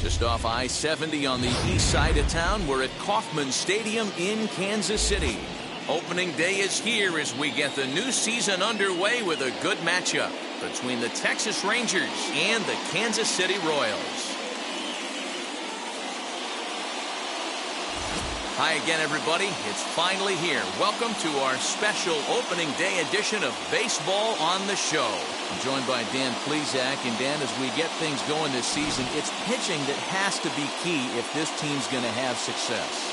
Just off I-70 on the east side of town, we're at Kauffman Stadium in Kansas City. Opening day is here as we get the new season underway with a good matchup between the Texas Rangers and the Kansas City Royals. Hi again, everybody. It's finally here. Welcome to our special opening day edition of Baseball on the Show. I'm joined by Dan Plesac. And Dan, as we get things going this season, it's pitching that has to be key if this team's going to have success.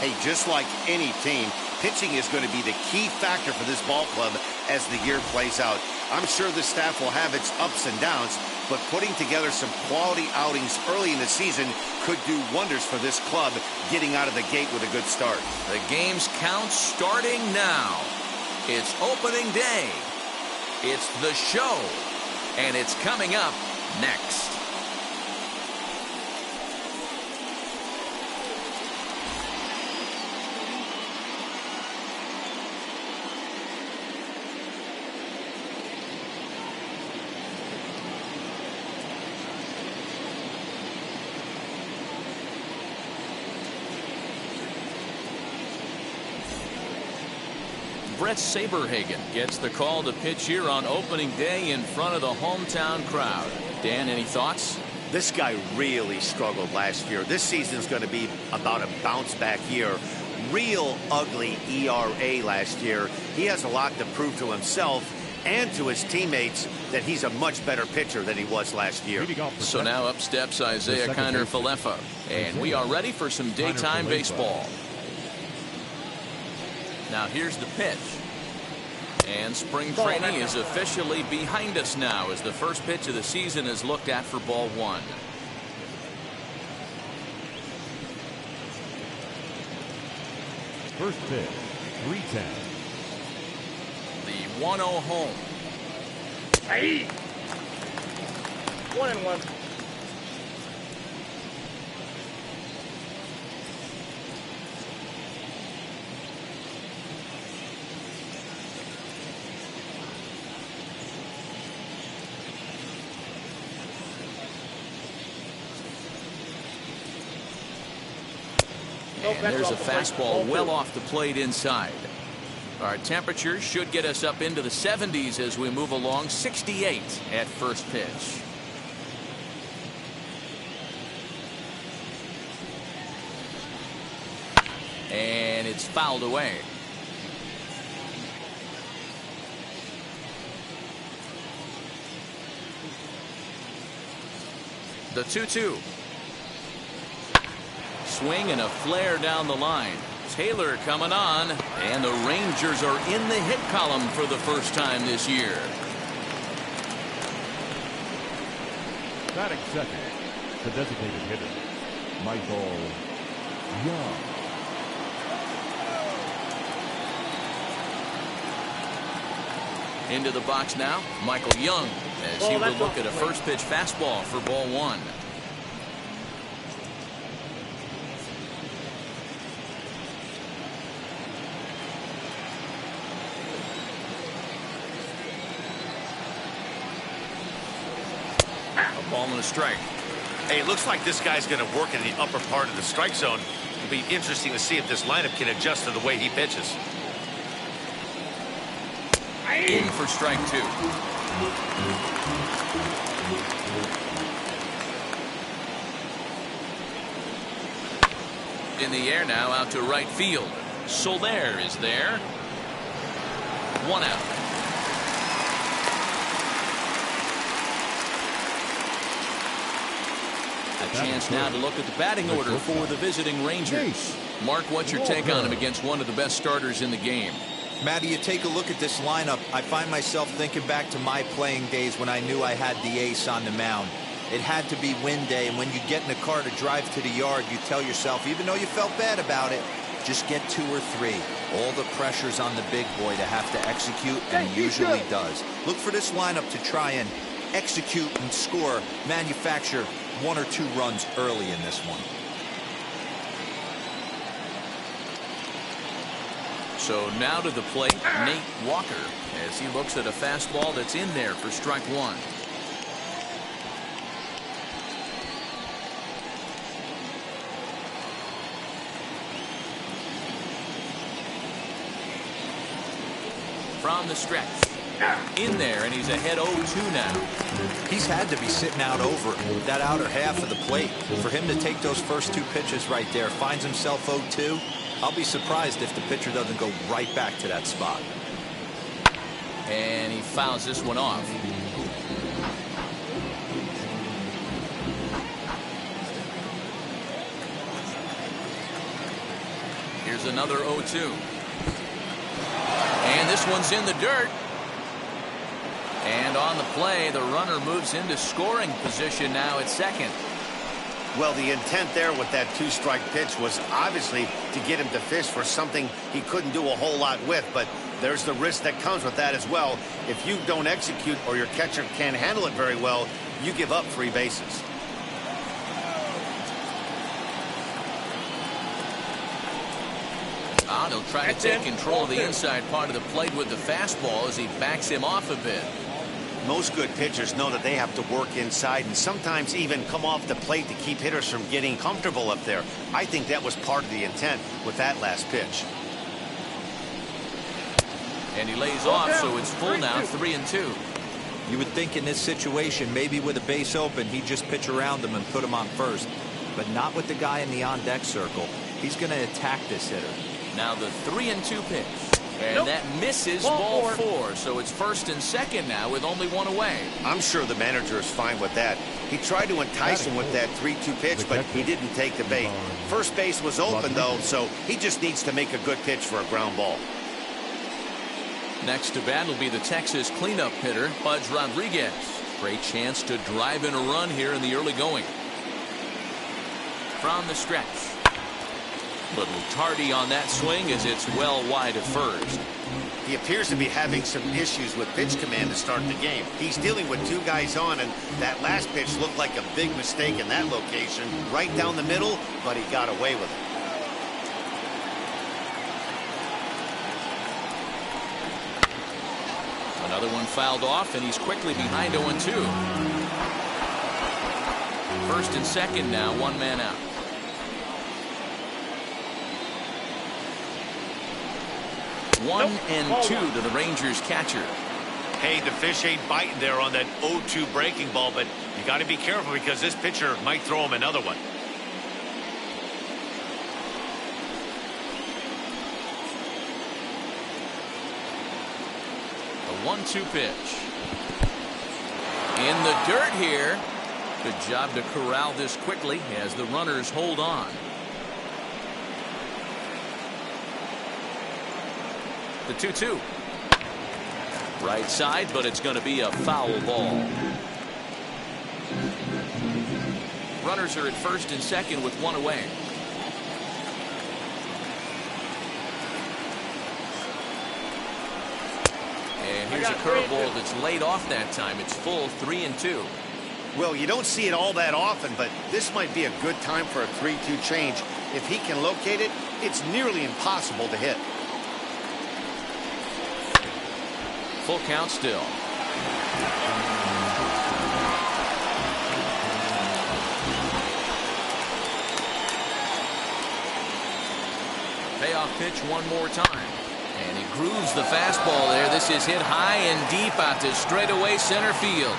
Hey, just like any team, pitching is going to be the key factor for this ball club as the year plays out. I'm sure the staff will have its ups and downs, but putting together some quality outings early in the season could do wonders for this club getting out of the gate with a good start. The game's count starting now. It's opening day. It's the show. And it's coming up next. Brett Saberhagen gets the call to pitch here on opening day in front of the hometown crowd. Dan, any thoughts? This guy really struggled last year. This season's going to be about a bounce back year. Real ugly ERA last year. He has a lot to prove to himself and to his teammates that he's a much better pitcher than he was last year. So now up steps Isaiah Kiner-Falefa, and we are ready for some daytime baseball. Now here's the pitch. And spring training is officially behind us now as the first pitch of the season is looked at for ball one. First pitch, 3-10. The 1-0 home. Hey! 1-1. And there's a fastball well off the plate inside. Our temperatures should get us up into the 70s as we move along. 68 at first pitch. And it's fouled away. The 2-2. Swing and a flare down the line. Taylor coming on, and the Rangers are in the hit column for the first time this year. Batting second, the designated hitter, Michael Young. Into the box now, Michael Young, as he will look at a first pitch fastball for ball one. Ball and a strike. Hey, it looks like this guy's going to work in the upper part of the strike zone. It'll be interesting to see if this lineup can adjust to the way he pitches. In for strike two. In the air now, out to right field. Soler is there. One out. A chance now to look at the batting order for the visiting Rangers. Mark, what's your take on him against one of the best starters in the game? Matty, you take a look at this lineup. I find myself thinking back to my playing days when I knew I had the ace on the mound. It had to be win day, and when you get in a car to drive to the yard, you tell yourself, even though you felt bad about it, just get 2 or 3. All the pressure's on the big boy to have to execute, and he usually does. Look for this lineup to try and execute and score, manufacture 1 or 2 runs early in this one. So now to the plate, Nate Walker, as he looks at a fastball that's in there for strike one. From the stretch. In there, and he's ahead 0-2 now. He's had to be sitting out over that outer half of the plate. For him to take those first 2 pitches right there, finds himself 0-2. I'll be surprised if the pitcher doesn't go right back to that spot. And he fouls this one off. Here's another 0-2. And this one's in the dirt. And on the play, the runner moves into scoring position now at second. Well, the intent there with that 2-strike pitch was obviously to get him to fish for something he couldn't do a whole lot with, but there's the risk that comes with that as well. If you don't execute or your catcher can't handle it very well, you give up 3 bases. They'll try to take control of the inside part of the plate with the fastball as he backs him off a bit. Most good pitchers know that they have to work inside and sometimes even come off the plate to keep hitters from getting comfortable up there. I think that was part of the intent with that last pitch. And he lays off, so it's full now, 3-2. You would think in this situation, maybe with a base open, he'd just pitch around him and put him on first. But not with the guy in the on-deck circle. He's going to attack this hitter. Now the 3-2 pitch. And that misses ball 4. So it's first and second now with only 1 away. I'm sure the manager is fine with that. He tried to entice him with that 3-2 pitch, but he didn't take the bait. First base was open, though, so he just needs to make a good pitch for a ground ball. Next to bat will be the Texas cleanup hitter, Pudge Rodriguez. Great chance to drive in a run here in the early going. From the stretch. A little tardy on that swing as it's well wide of first. He appears to be having some issues with pitch command to start the game. He's dealing with 2 guys on, and that last pitch looked like a big mistake in that location. Right down the middle, but he got away with it. Another one fouled off, and he's quickly behind 0-2. First and second now, 1 man out. 1-2 to the Rangers catcher. Hey, the fish ain't biting there on that 0-2 breaking ball, but you got to be careful because this pitcher might throw him another one. The 1-2 pitch. In the dirt here. Good job to corral this quickly as the runners hold on. The 2-2. Right side, but it's going to be a foul ball. Runners are at first and second with 1 away. And here's a curveball that's laid off that time. It's full, 3-2. Well, you don't see it all that often, but this might be a good time for a 3-2 change. If he can locate it, it's nearly impossible to hit. Full count still. Payoff pitch one more time. And he grooves the fastball there. This is hit high and deep out to straightaway center field.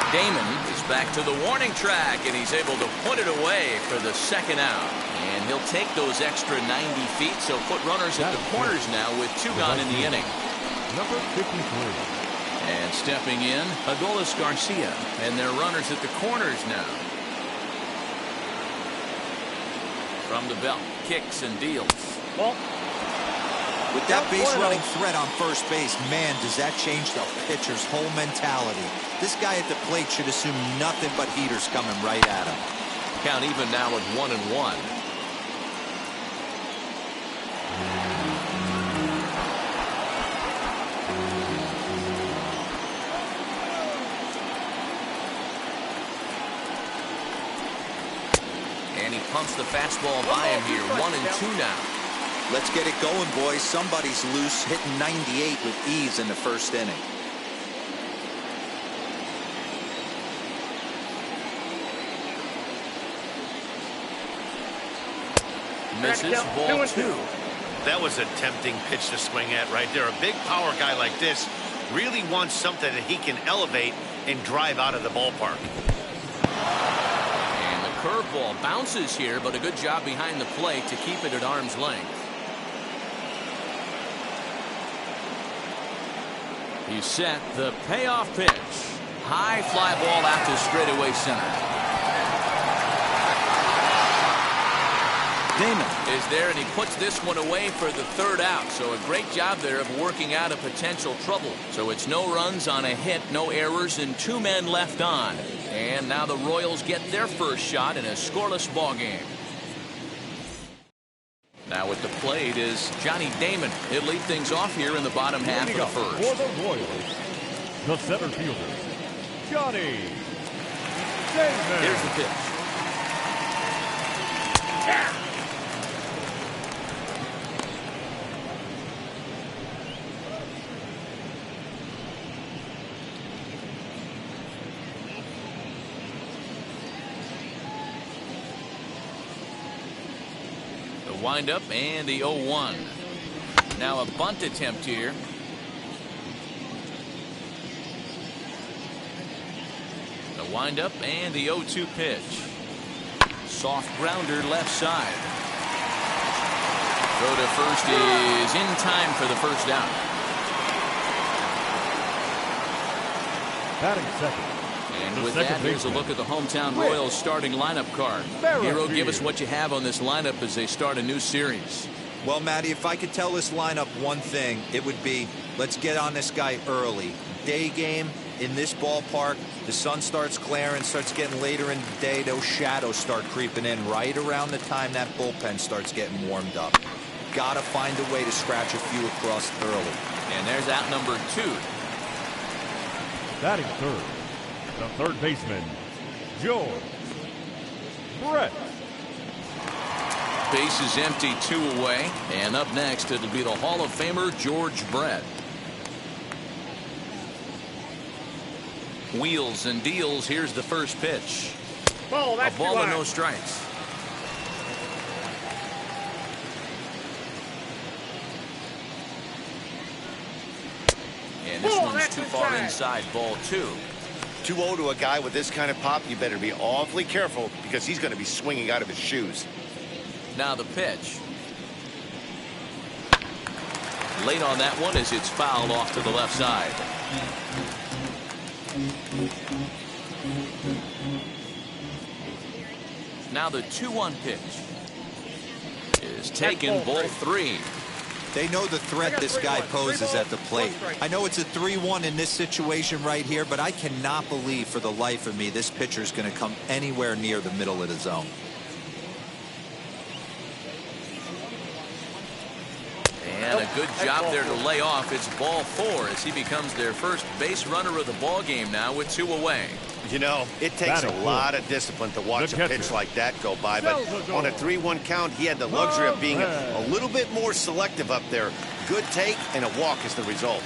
Damon is back to the warning track, and he's able to put it away for the second out. And he'll take those extra 90 feet, so put runners at the corners now with 2 gone in the inning. Number 53. And stepping in, Adolis Garcia, and their runners at the corners now. From the belt, kicks and deals. Well, with that base running threat on first base, man, does that change the pitcher's whole mentality. This guy at the plate should assume nothing but heaters coming right at him. Count even now at 1-1. And he pumps the fastball by him here. 1-2 now. Let's get it going, boys. Somebody's loose, hitting 98 with ease in the first inning. Misses, ball 2. That was a tempting pitch to swing at right there. A big power guy like this really wants something that he can elevate and drive out of the ballpark. And the curveball bounces here, but a good job behind the plate to keep it at arm's length. He's set the payoff pitch. High fly ball out to straightaway center. Damon is there, and he puts this one away for the third out. So a great job there of working out a potential trouble. So it's no runs on a hit, no errors, and 2 men left on. And now the Royals get their first shot in a scoreless ball game. Now at the plate is Johnny Damon. He'll lead things off here in the bottom half of the first. For the Royals, the center fielder, Johnny Damon. Here's the pitch. The windup and the 0-1. Now a bunt attempt here. The windup and the 0-2 pitch. Soft grounder left side. Throw to first is in time for the first down. Batting second. And with that, here's a look at the hometown Royals starting lineup card. Hero, give us what you have on this lineup as they start a new series. Well, Matty, if I could tell this lineup one thing, it would be let's get on this guy early. Day game in this ballpark, the sun starts glaring, starts getting later in the day, those shadows start creeping in right around the time that bullpen starts getting warmed up. Gotta find a way to scratch a few across early. And there's out number 2. Batting third, the third baseman, George Brett. Base is empty, 2 away. And up next, it'll be the Hall of Famer George Brett. Wheels and deals. Here's the first pitch. Ball, A ball and no strikes. And this one's too far inside. Ball 2. 2-0 to a guy with this kind of pop, you better be awfully careful because he's going to be swinging out of his shoes. Now the pitch. Late on that one as it's fouled off to the left side. Now the 2-1 pitch is taken, ball 3. They know the threat this guy poses at the plate. I know it's a 3-1 in this situation right here, but I cannot believe for the life of me this pitcher is going to come anywhere near the middle of the zone. And a good job there to lay off. It's ball 4 as he becomes their first base runner of the ball game now with 2 away. You know, it takes a lot of discipline to watch a pitch like that go by, but on a 3-1 count, he had the luxury of being a little bit more selective up there. Good take, and a walk is the result.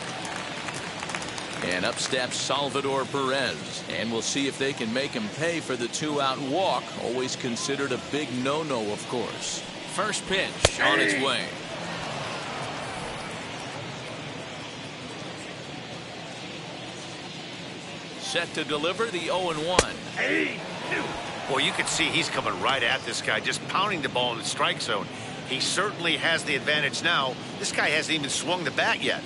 And up steps Salvador Perez, and we'll see if they can make him pay for the 2-out walk. Always considered a big no-no, of course. First pitch on its way. Set to deliver the 0-1. Boy, you can see he's coming right at this guy, just pounding the ball in the strike zone. He certainly has the advantage now. This guy hasn't even swung the bat yet.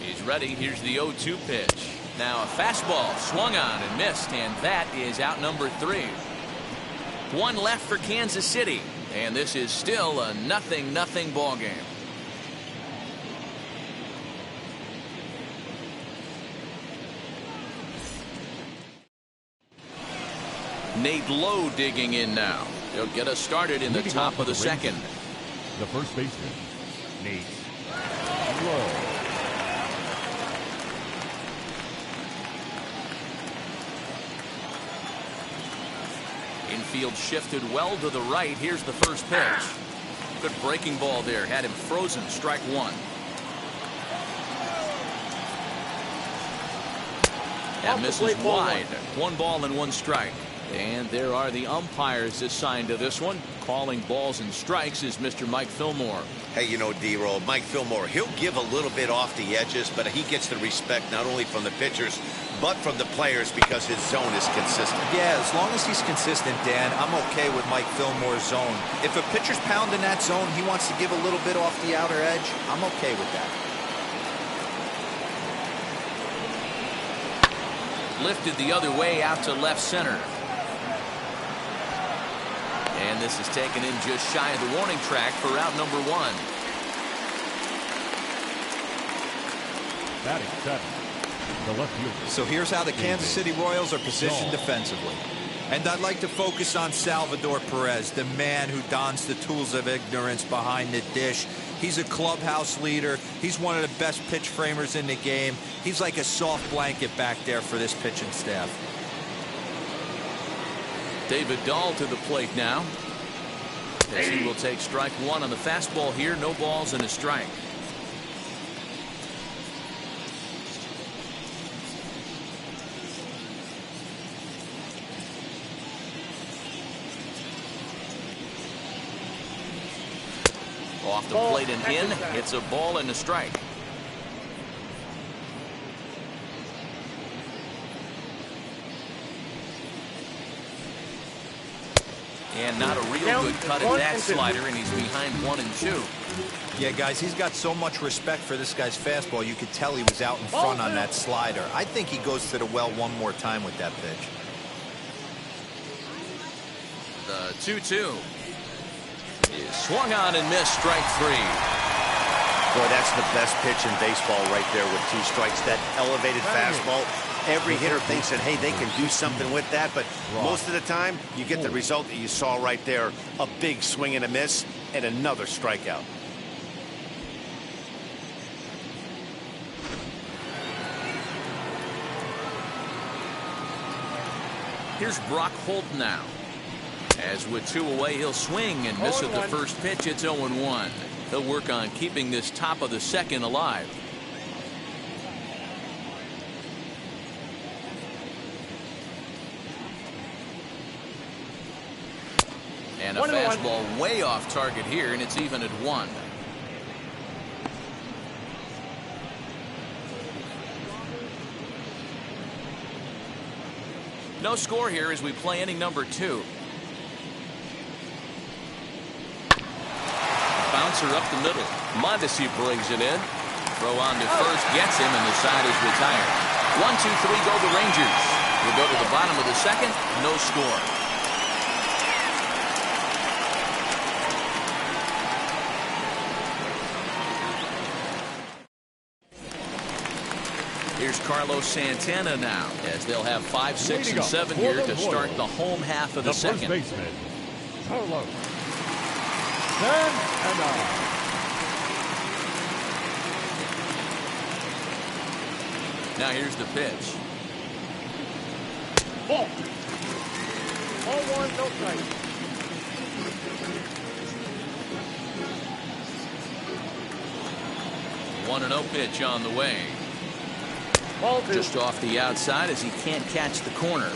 He's ready. Here's the 0-2 pitch. Now a fastball swung on and missed, and that is out number 3. 1 left for Kansas City, and this is still a 0-0 ball game. Nate Lowe digging in now. He'll get us started in the top of the second. The first baseman, Nate Lowe. Infield shifted well to the right. Here's the first pitch. Good breaking ball there. Had him frozen. Strike 1. That misses wide. 1 ball and 1 strike. And there are the umpires assigned to this one. Calling balls and strikes is Mr. Mike Fillmore. Hey, you know, D-Roll, Mike Fillmore, he'll give a little bit off the edges, but he gets the respect not only from the pitchers, but from the players because his zone is consistent. Yeah, as long as he's consistent, Dan, I'm okay with Mike Fillmore's zone. If a pitcher's pounding that zone, he wants to give a little bit off the outer edge, I'm okay with that. Lifted the other way out to left center. And this is taken in just shy of the warning track for out number 1. Batting seventh, the left fielder. So here's how the Kansas City Royals are positioned defensively. And I'd like to focus on Salvador Perez, the man who dons the tools of ignorance behind the dish. He's a clubhouse leader. He's one of the best pitch framers in the game. He's like a soft blanket back there for this pitching staff. David Dahl to the plate now. As he will take strike 1 on the fastball here. No balls and a strike. Off the plate and in. It's a ball and a strike. And not a real good cut at that slider, and he's behind 1 and 2. Yeah, guys, he's got so much respect for this guy's fastball. You could tell he was out in front on that slider. I think he goes to the well one more time with that pitch. The 2-2 is swung on and missed. Strike 3. Boy, that's the best pitch in baseball right there with 2 strikes. That elevated fastball. Every hitter thinks that, hey, they can do something with that, but most of the time, you get the result that you saw right there. A big swing and a miss, and another strikeout. Here's Brock Holt now. As with 2 away, he'll swing and miss at the first pitch. It's 0-1. He'll work on keeping this top of the second alive. And a fastball way off target here, and it's even at 1. No score here as we play inning number 2. Bouncer up the middle. Mondesi brings it in. Throw on to first, gets him, and the side is retired. 1-2-3 go the Rangers. We'll go to the bottom of the second. No score. Here's Carlos Santana now, as they'll have 5, 6, and 7 here to start the home half of the second. First baseman, Carlos Santana. Now here's the pitch. Ball. 0-1, no strike. One and 0 pitch on the way. Ball 2. Just off the outside as he can't catch the corner.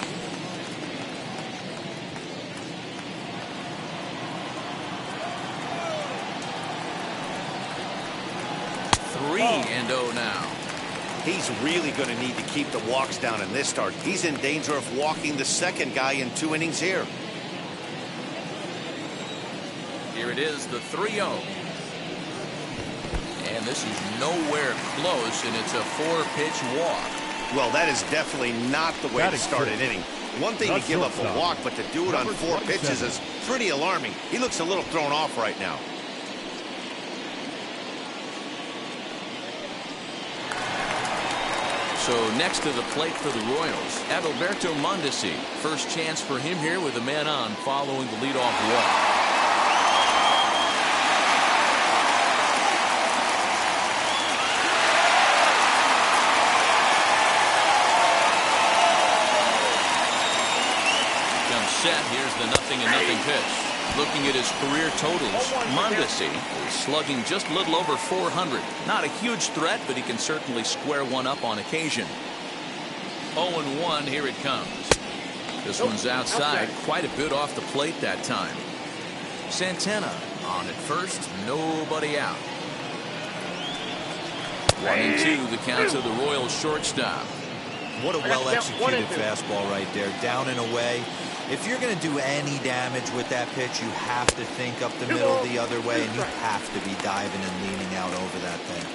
3-0 now. He's really going to need to keep the walks down in this start. He's in danger of walking the second guy in 2 innings here. Here it is, the 3-0. And this is nowhere close, and it's a 4-pitch walk. Well, that is definitely not the way to start an inning. One thing to give up a walk, but to do it on 4 pitches is pretty alarming. He looks a little thrown off right now. So next to the plate for the Royals, Adalberto Mondesi. First chance for him here with a man on following the leadoff walk. Set. Here's the 0-0 pitch. Looking at his career totals, Mondesi is slugging just a little over 400. Not a huge threat, but he can certainly square one up on occasion. 0-1, here it comes. This one's outside, quite a bit off the plate that time. Santana on at first, nobody out. 1-2 the count to the Royals shortstop. What a well-executed fastball right there, down and away. If you're going to do any damage with that pitch, you have to think up the middle the other way, and you have to be diving and leaning out over that thing.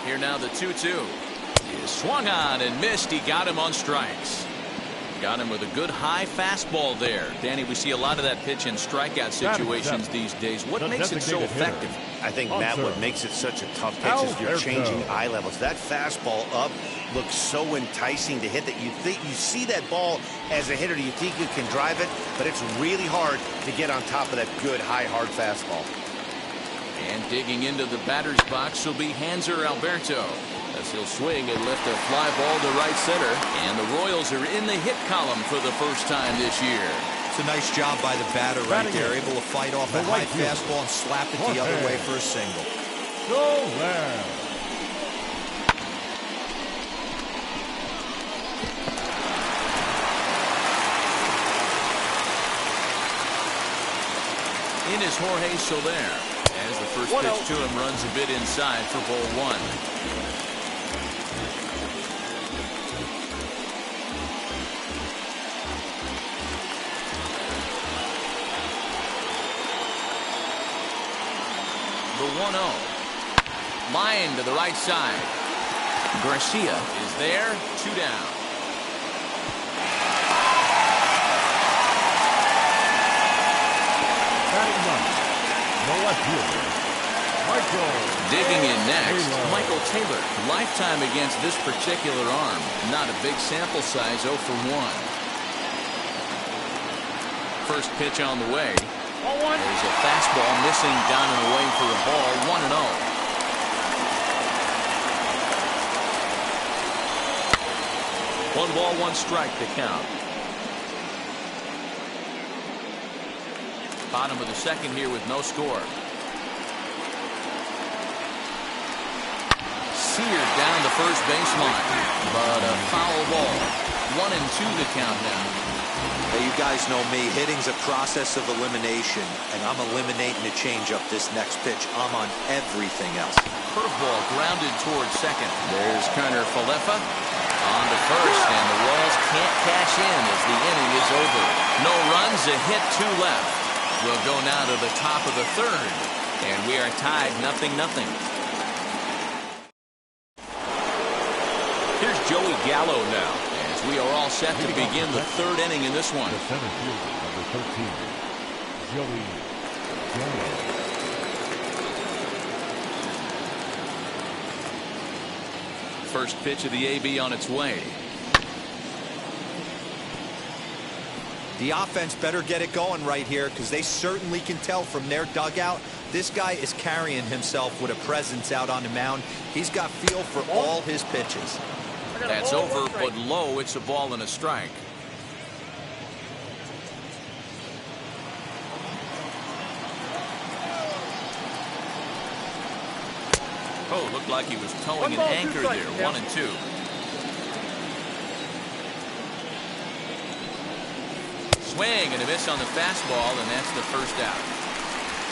Here now the 2-2. He is swung on and missed. He got him on strikes. Got him with a good high fastball there. Danny, we see a lot of that pitch in strikeout situations these days. What makes it so effective? I think, Matt, what makes it such a tough pitch is you're changing eye levels. That fastball up looks so enticing to hit that you think you see that ball as a hitter. You think you can drive it, but it's really hard to get on top of that good, high, hard fastball. And digging into the batter's box will be Hanser Alberto, as he'll swing and lift a fly ball to right center. And the Royals are in the hit column for the first time this year. It's a nice job by the batter right there, able to fight off a high fastball and slap it the other way for a single. Go there. In is Jorge Soler, as the first pitch to him runs a bit inside for ball one. The 1-0. Line to the right side. Garcia is there. 2 down. Batting ninth, the left fielder, Michael. Digging in next, Taylor. Michael Taylor. Lifetime against this particular arm. Not a big sample size, 0 for 1. First pitch on the way. There's a fastball missing down and away for a ball. 1-0. 1 ball, 1 strike to count. Bottom of the second here with no score. Seared down the first baseline, but a foul ball. 1-2 the count now. Hey, you guys know me. Hitting's a process of elimination, and I'm eliminating the changeup this next pitch. I'm on everything else. Curveball grounded towards second. There's Kerner Falefa on to first, and the Royals can't cash in as the inning is over. No runs, a hit, 2 left. We'll go now to the top of the third, and we are tied 0-0. Here's Joey Gallo now, as we are all set to begin the third inning in this one. The center fielder, number 13, Joey Gallo. First pitch of the AB on its way. The offense better get it going right here, because they certainly can tell from their dugout this guy is carrying himself with a presence out on the mound. He's got feel for all his pitches. That's over, but low. It's a ball and a strike. Oh, looked like he was towing an anchor there. 1-2. Swing and a miss on the fastball, and that's the first out.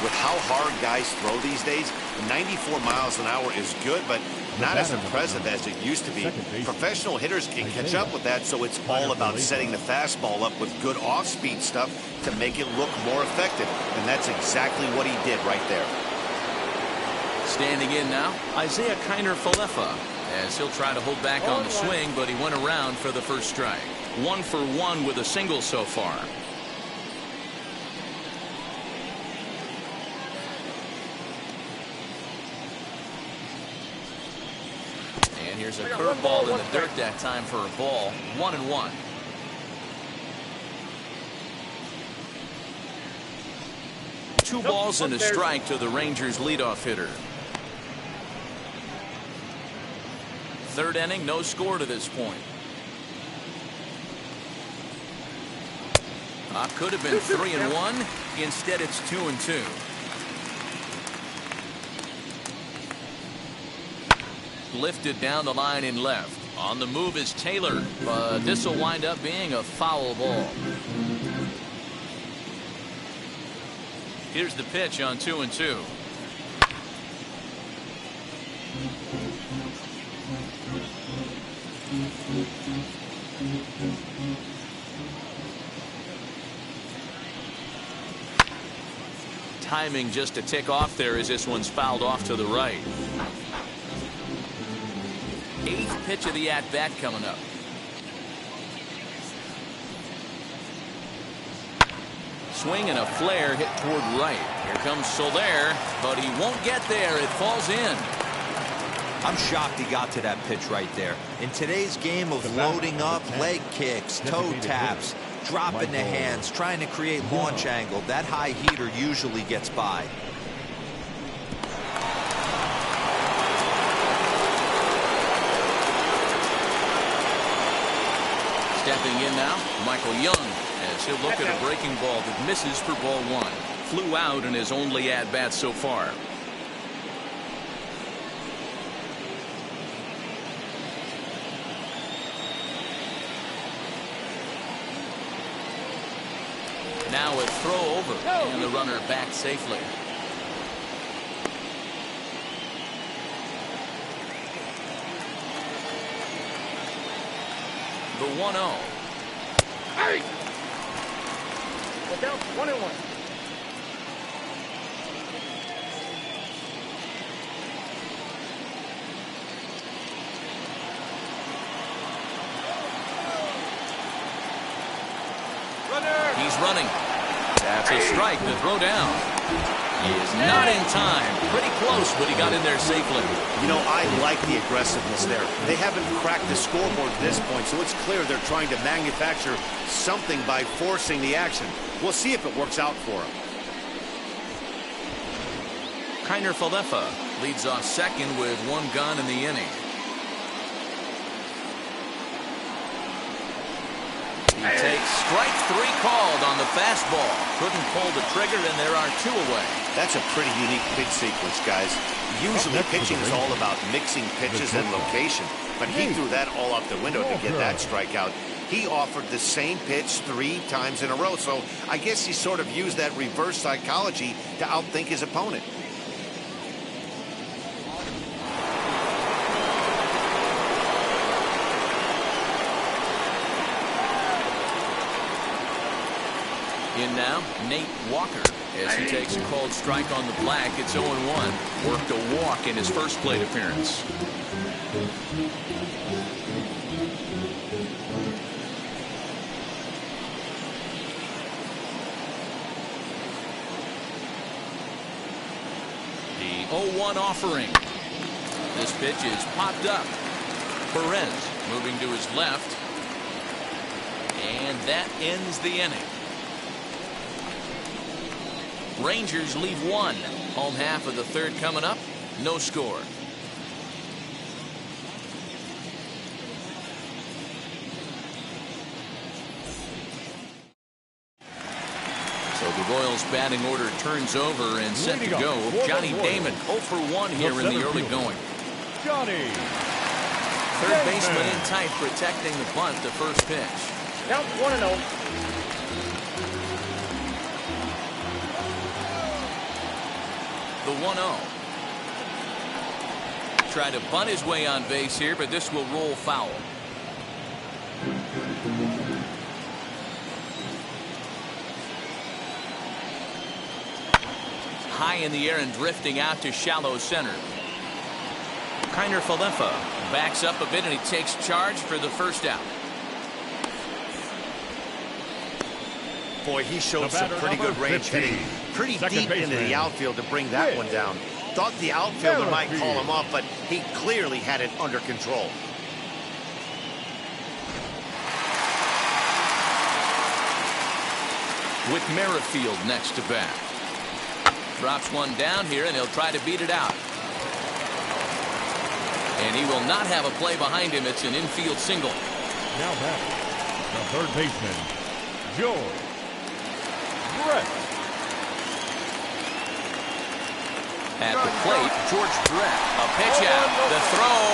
With how hard guys throw these days, 94 miles an hour is good, but not as impressive as it used to be. Professional hitters can catch up with that, so it's all about setting the fastball up with good off-speed stuff to make it look more effective, and that's exactly what he did right there. Standing in now, Isaiah Kiner Falefa, as he'll try to hold back on the swing, but he went around for the first strike. 1 for 1 with a single so far. And here's a curveball in the dirt that time for a ball. 1-1. Two balls and a strike to the Rangers leadoff hitter. Third inning, no score to this point. Could have been 3-1. Instead, it's 2-2. Lifted down the line in left. On the move is Taylor, but this will wind up being a foul ball. Here's the pitch on 2-2. Timing just a tick off there as this one's fouled off to the right. 8th pitch of the at-bat coming up. Swing and a flare hit toward right. Here comes Soler, but he won't get there. It falls in. I'm shocked he got to that pitch right there. In today's game of loading up, leg kicks, toe taps, dropping the hands, trying to create launch angle, that high heater usually gets by. Stepping in now, Michael Young, as he'll look at a breaking ball that misses for ball 1. Flew out in his only at-bat so far. Now a throw over, and the runner back safely. The 1-0. Hey! Look out, 1-1. He's running. That's a strike. The throw down. He is not in time. Pretty close, but he got in there safely. You know, I like the aggressiveness there. They haven't cracked the scoreboard at this point, so it's clear they're trying to manufacture something by forcing the action. We'll see if it works out for them. Kiner Falefa leads off second with 1 gone in the inning. He takes strike 3 called on the fastball. Couldn't pull the trigger, and there are 2 away. That's a pretty unique pitch sequence, guys. Usually pitching is all about mixing pitches and location, but he threw that all out the window to get that strikeout. He offered the same pitch 3 times in a row, so I guess he sort of used that reverse psychology to outthink his opponent. In now, Nate Walker, as he takes a called strike on the black. It's 0-1. Worked a walk in his first plate appearance. The 0-1 offering. This pitch is popped up. Perez moving to his left. And that ends the inning. Rangers leave 1. Home half of the 3rd coming up. No score. So the Royals batting order turns over and set to go. Johnny Damon 0 for 1 here in the early going. Johnny. Third baseman in tight, protecting the bunt, the first pitch. Count 1-0. The 1-0. Try to bunt his way on base here, but this will roll foul. High in the air and drifting out to shallow center. Kiner Falefa backs up a bit, and he takes charge for the first out. Boy, he showed some pretty good range hitting. Pretty deep into the outfield to bring that one down. Thought the outfielder might call him off, but he clearly had it under control. With Merrifield next to bat. Drops one down here, and he'll try to beat it out. And he will not have a play behind him. It's an infield single. Now back, the third baseman, George. At the plate, George Brett. A pitch out. The throw.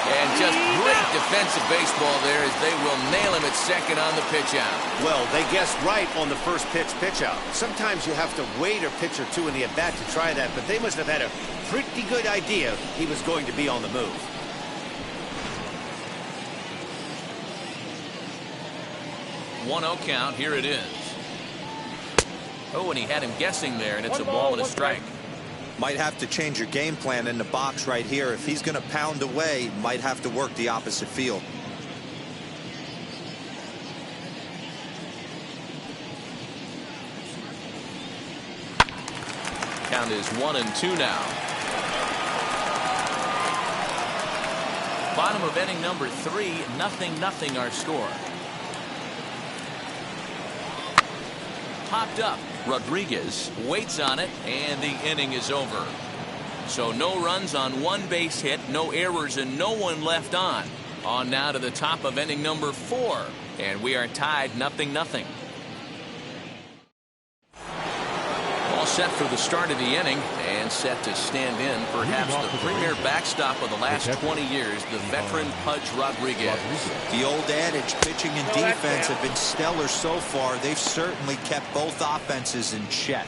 And just great defensive baseball there as they will nail him at second on the pitch out. Well, they guessed right on the first pitch out. Sometimes you have to wait a pitch or two in the at-bat to try that, but they must have had a pretty good idea he was going to be on the move. One-0 count. Here it is. Oh, and he had him guessing there, and it's a ball and a strike. Might have to change your game plan in the box right here. If he's going to pound away, might have to work the opposite field. Count is 1-2 now. Bottom of inning number 3, 0-0 our score. Popped up. Rodriguez waits on it, and the inning is over. So no runs on one base hit, no errors, and no one left on. On now to the top of inning number 4, and we are tied 0-0. All set for the start of the inning, and set to stand in perhaps the premier backstop of the last 20 years, the veteran Pudge Rodriguez. The old adage, pitching and defense have been stellar so far. They've certainly kept both offenses in check.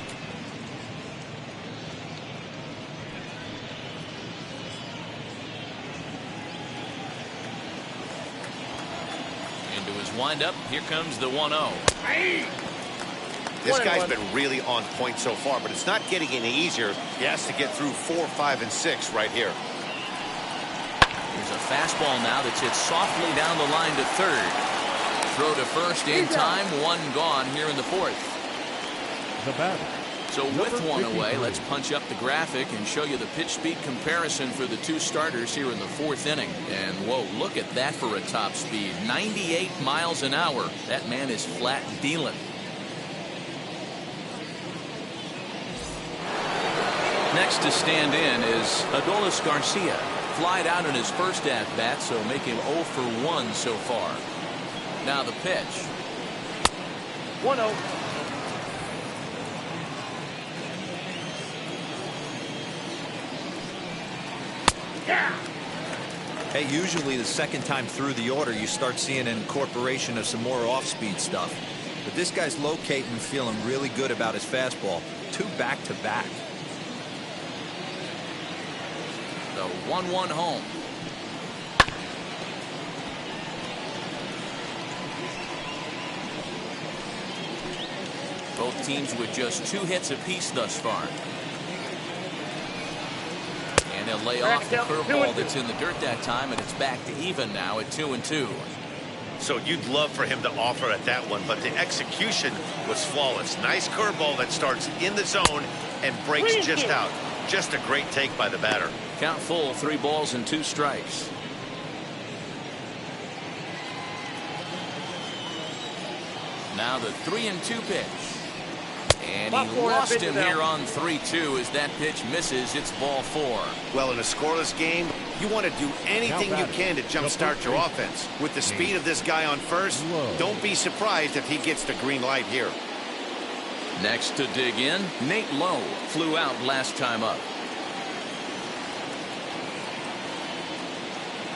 Into his windup, here comes the 1-0. This guy's been really on point so far, but it's not getting any easier. He has to get through 4, 5, and 6 right here. There's a fastball now that's hit softly down the line to third. Throw to first in time, one gone here in the 4th. The batter. So with one away, let's punch up the graphic and show you the pitch speed comparison for the two starters here in the 4th inning. And whoa, look at that for a top speed. 98 miles an hour. That man is flat dealing. Next to stand in is Adolis Garcia. Flied out in his first at-bat, so make him 0 for 1 so far. Now the pitch. 1-0. Hey, usually the second time through the order, you start seeing an incorporation of some more off-speed stuff. But this guy's locating and feeling really good about his fastball. 2 back-to-back. The 1-1 home. Both teams with just 2 hits apiece thus far. And they'll lay off the curveball that's in the dirt that time, and it's back to even now at 2-2. So you'd love for him to offer at that one, but the execution was flawless. Nice curveball that starts in the zone and breaks just out. Just a great take by the batter. Count full, 3 balls and 2 strikes. Now the 3-2 pitch. And he lost him here on 3-2 as that pitch misses. It's ball 4. Well, in a scoreless game, you want to do anything you can to jumpstart your offense. With the speed of this guy on first, don't be surprised if he gets the green light here. Next to dig in, Nate Lowe flew out last time up.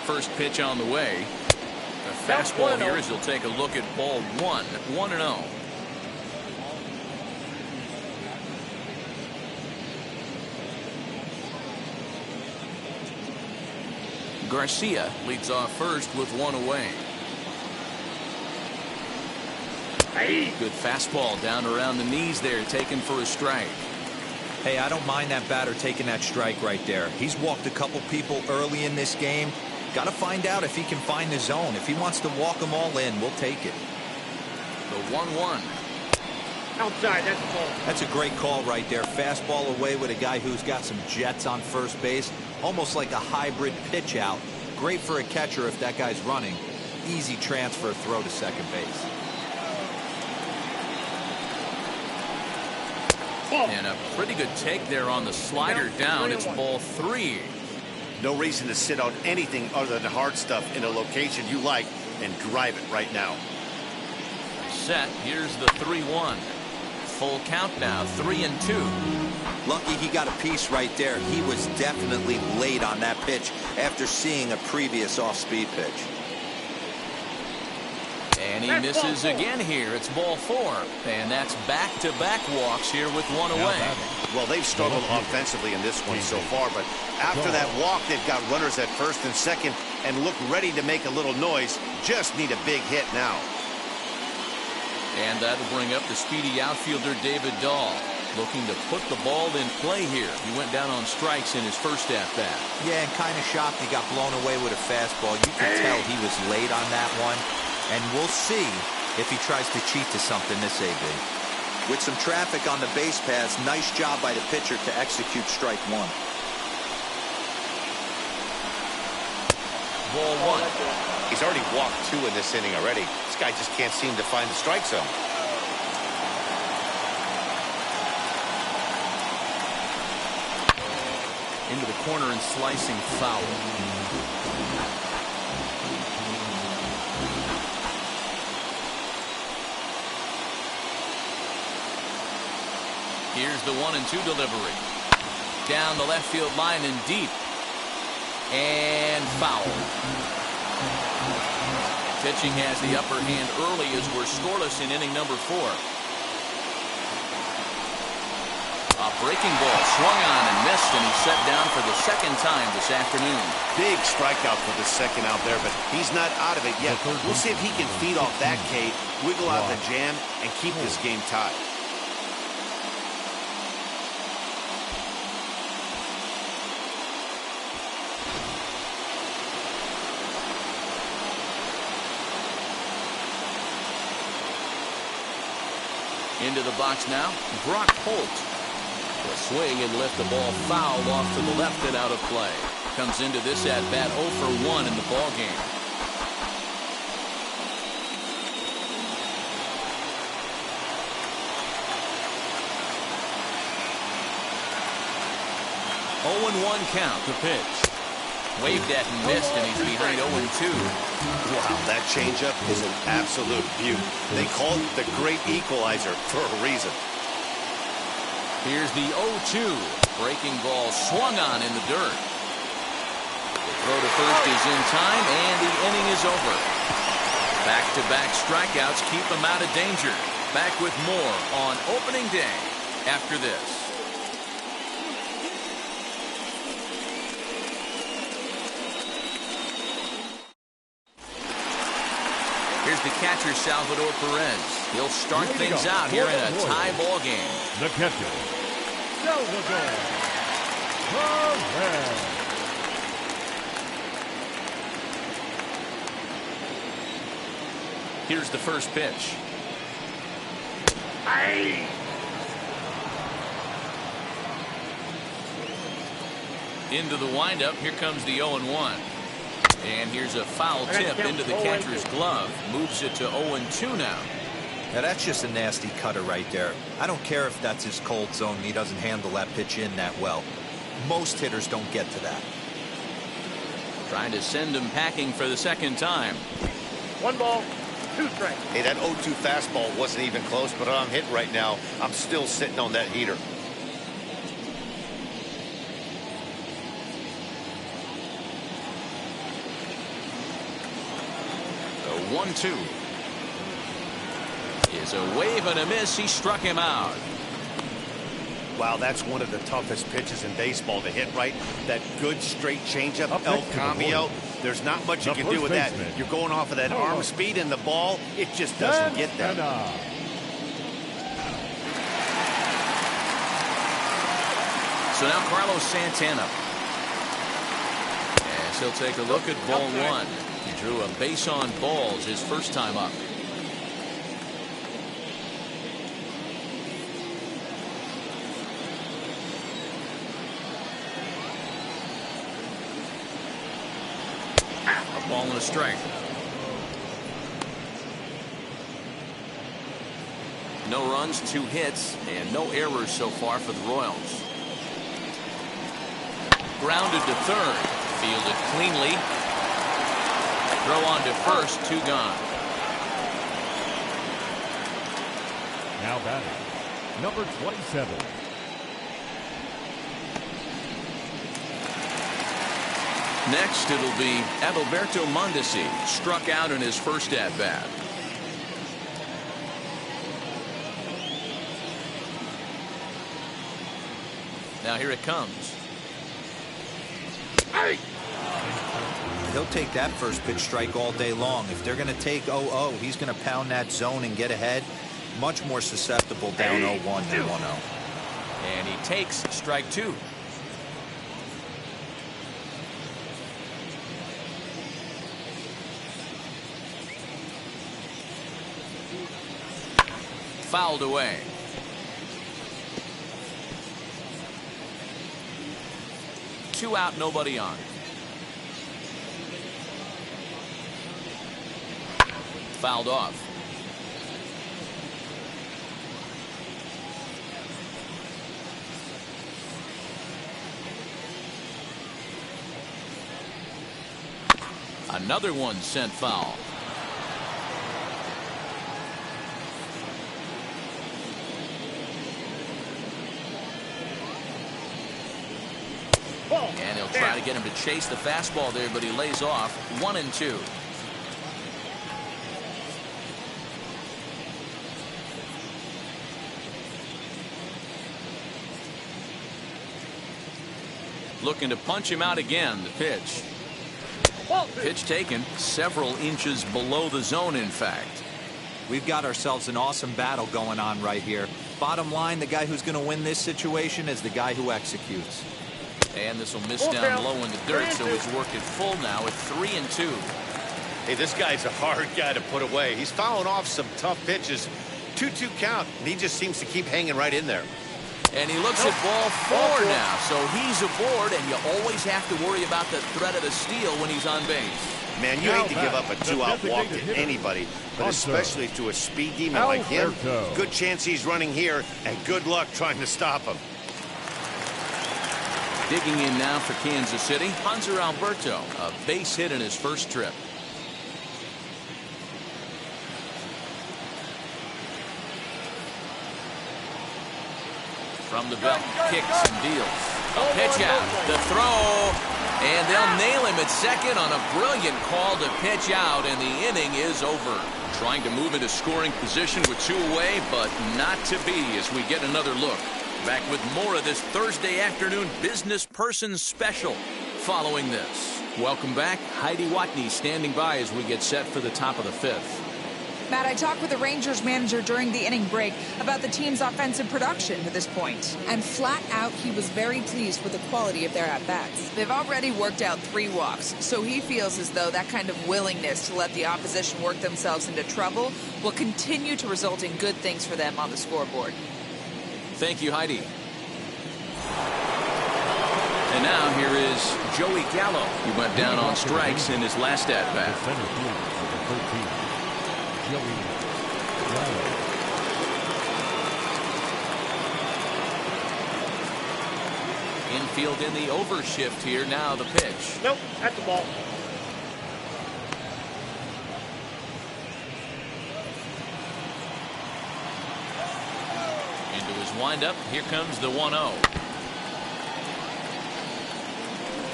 First pitch on the way. A fastball here as he'll take a look at ball 1, 1-0. Garcia leads off first with 1 away. Good fastball down around the knees there, taken for a strike. Hey, I don't mind that batter taking that strike right there. He's walked a couple people early in this game. Got to find out if he can find the zone. If he wants to walk them all in, we'll take it. The 1-1. Outside, that's a ball. That's a great call right there. Fastball away with a guy who's got some jets on first base. Almost like a hybrid pitch out. Great for a catcher if that guy's running. Easy transfer throw to second base. And a pretty good take there on the slider down. It's ball 3. No reason to sit on anything other than hard stuff in a location you like and drive it right now. Set. Here's the 3-1. Full count now, 3-2. Lucky he got a piece right there. He was definitely late on that pitch after seeing a previous off-speed pitch. And he misses again here. It's ball 4. And that's back-to-back walks here with one away. Well, they've struggled offensively in this one so far, but after that walk, they've got runners at first and second and look ready to make a little noise. Just need a big hit now. And that'll bring up the speedy outfielder David Dahl, looking to put the ball in play here. He went down on strikes in his first at-bat. Yeah, and kind of shocked he got blown away with a fastball. You can tell he was late on that one. And we'll see if he tries to cheat to something this AB. With some traffic on the base paths, nice job by the pitcher to execute strike 1. Ball 1. He's already walked 2 in this inning already. This guy just can't seem to find the strike zone. Into the corner and slicing foul. Here's the 1-2 delivery. Down the left field line and deep. And foul. Pitching has the upper hand early as we're scoreless in inning number 4. A breaking ball swung on and missed, and he's set down for the second time this afternoon. Big strikeout for the second out there, but he's not out of it yet. We'll see if he can feed off that K, wiggle out the jam, and keep this game tied. Into the box now, Brock Holt. The swing and lift the ball foul off to the left and out of play. Comes into this at-bat 0 for 1 in the ball game. Oh-1 count to pitch. Waved at and missed, and he's behind 0-2. Wow, that changeup is an absolute beaut. They call it the great equalizer for a reason. Here's the 0-2. Breaking ball swung on in the dirt. The throw to first is in time, and the inning is over. Back-to-back strikeouts keep him out of danger. Back with more on opening day after this. Here's the catcher, Salvador Perez. He'll start things out here in a tie ball game. The catcher, Salvador Perez. Here's the first pitch. Into the windup. Here comes the 0-1. And here's a foul tip into the catcher's glove. Moves it to 0-2 now. Now that's just a nasty cutter right there. I don't care if that's his cold zone and he doesn't handle that pitch in that well. Most hitters don't get to that. Trying to send him packing for the second time. 1 ball, 2 strikes. Hey, that 0-2 fastball wasn't even close, but I'm hit right now. I'm still sitting on that heater. The 1-2 is a wave and a miss. He struck him out. Wow, that's one of the toughest pitches in baseball to hit right. That good straight changeup, El Cameo. There's not much you can do with that. You're going off of that arm speed, and the ball, it just doesn't get there. So now Carlos Santana. As he'll take a look at ball 1. He drew a base on balls his first time up. A ball and a strike. No runs, 2 hits, and no errors so far for the Royals. Grounded to third. Fielded cleanly. Throw on to first, 2 gone. Now batting, Number 27. Next, it'll be Adalberto Mondesi, struck out in his first at-bat. Now here it comes. He'll take that first pitch strike all day long. If they're going to take 0-0, he's going to pound that zone and get ahead. Much more susceptible down 0-1 than 1-0. And he takes strike two. Fouled away. Two out, nobody on. Fouled off. Another one sent foul. And he'll try to get him to chase the fastball there, but he lays off. 1-2. Looking to punch him out again. The pitch. Pitch taken several inches below the zone, in fact. We've got ourselves an awesome battle going on right here. Bottom line, the guy who's going to win this situation is the guy who executes. And this will miss down low in the dirt, so he's worked it full now at 3-2. Hey, this guy's a hard guy to put away. He's fouling off some tough pitches. 2-2 count, and he just seems to keep hanging right in there. And he looks at ball four now, so he's aboard, and you always have to worry about the threat of the steal when he's on base. Man, you hate to give up a two-out walk to anybody, but especially to a speed demon like him. Good chance he's running here, and good luck trying to stop him. Digging in now for Kansas City, Hanser Alberto, a base hit in his first trip. From the belt, kicks and deals. A pitch out, the throw, and they'll nail him at second on a brilliant call to pitch out, and the inning is over. Trying to move into scoring position with two away, but not to be as we get another look. Back with more of this Thursday afternoon Business Person Special following this. Welcome back. Heidi Watney standing by as we get set for the top of the fifth. Matt, I talked with the Rangers manager during the inning break about the team's offensive production to this point. And flat out, he was very pleased with the quality of their at-bats. They've already worked out 3 walks, so he feels as though that kind of willingness to let the opposition work themselves into trouble will continue to result in good things for them on the scoreboard. Thank you, Heidi. And now here is Joey Gallo. He went down on strikes in his last at-bat. Center fielder, number 13, Joey Gallo. Infield in the overshift here. Now the pitch. Nope, that's the ball. Into his windup. Here comes the 1-0.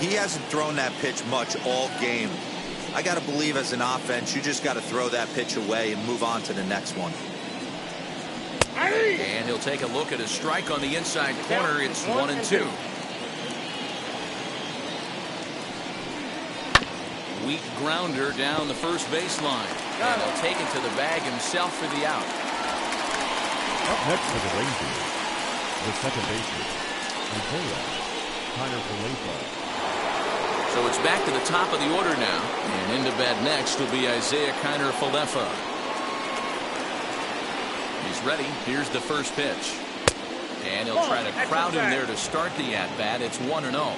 He hasn't thrown that pitch much all game. I got to believe as an offense, you just got to throw that pitch away and move on to the next one. And he'll take a look at a strike on the inside corner. It's 1-2. Weak grounder down the first baseline. And he'll take it to the bag himself for the out. Up next for the Rangers, the second baseman, Isaiah Kiner-Falefa. So it's back to the top of the order now. And into bat next will be Isaiah Kiner-Falefa. He's ready. Here's the first pitch. And he'll try to crowd him there to start the at-bat. It's 1-0.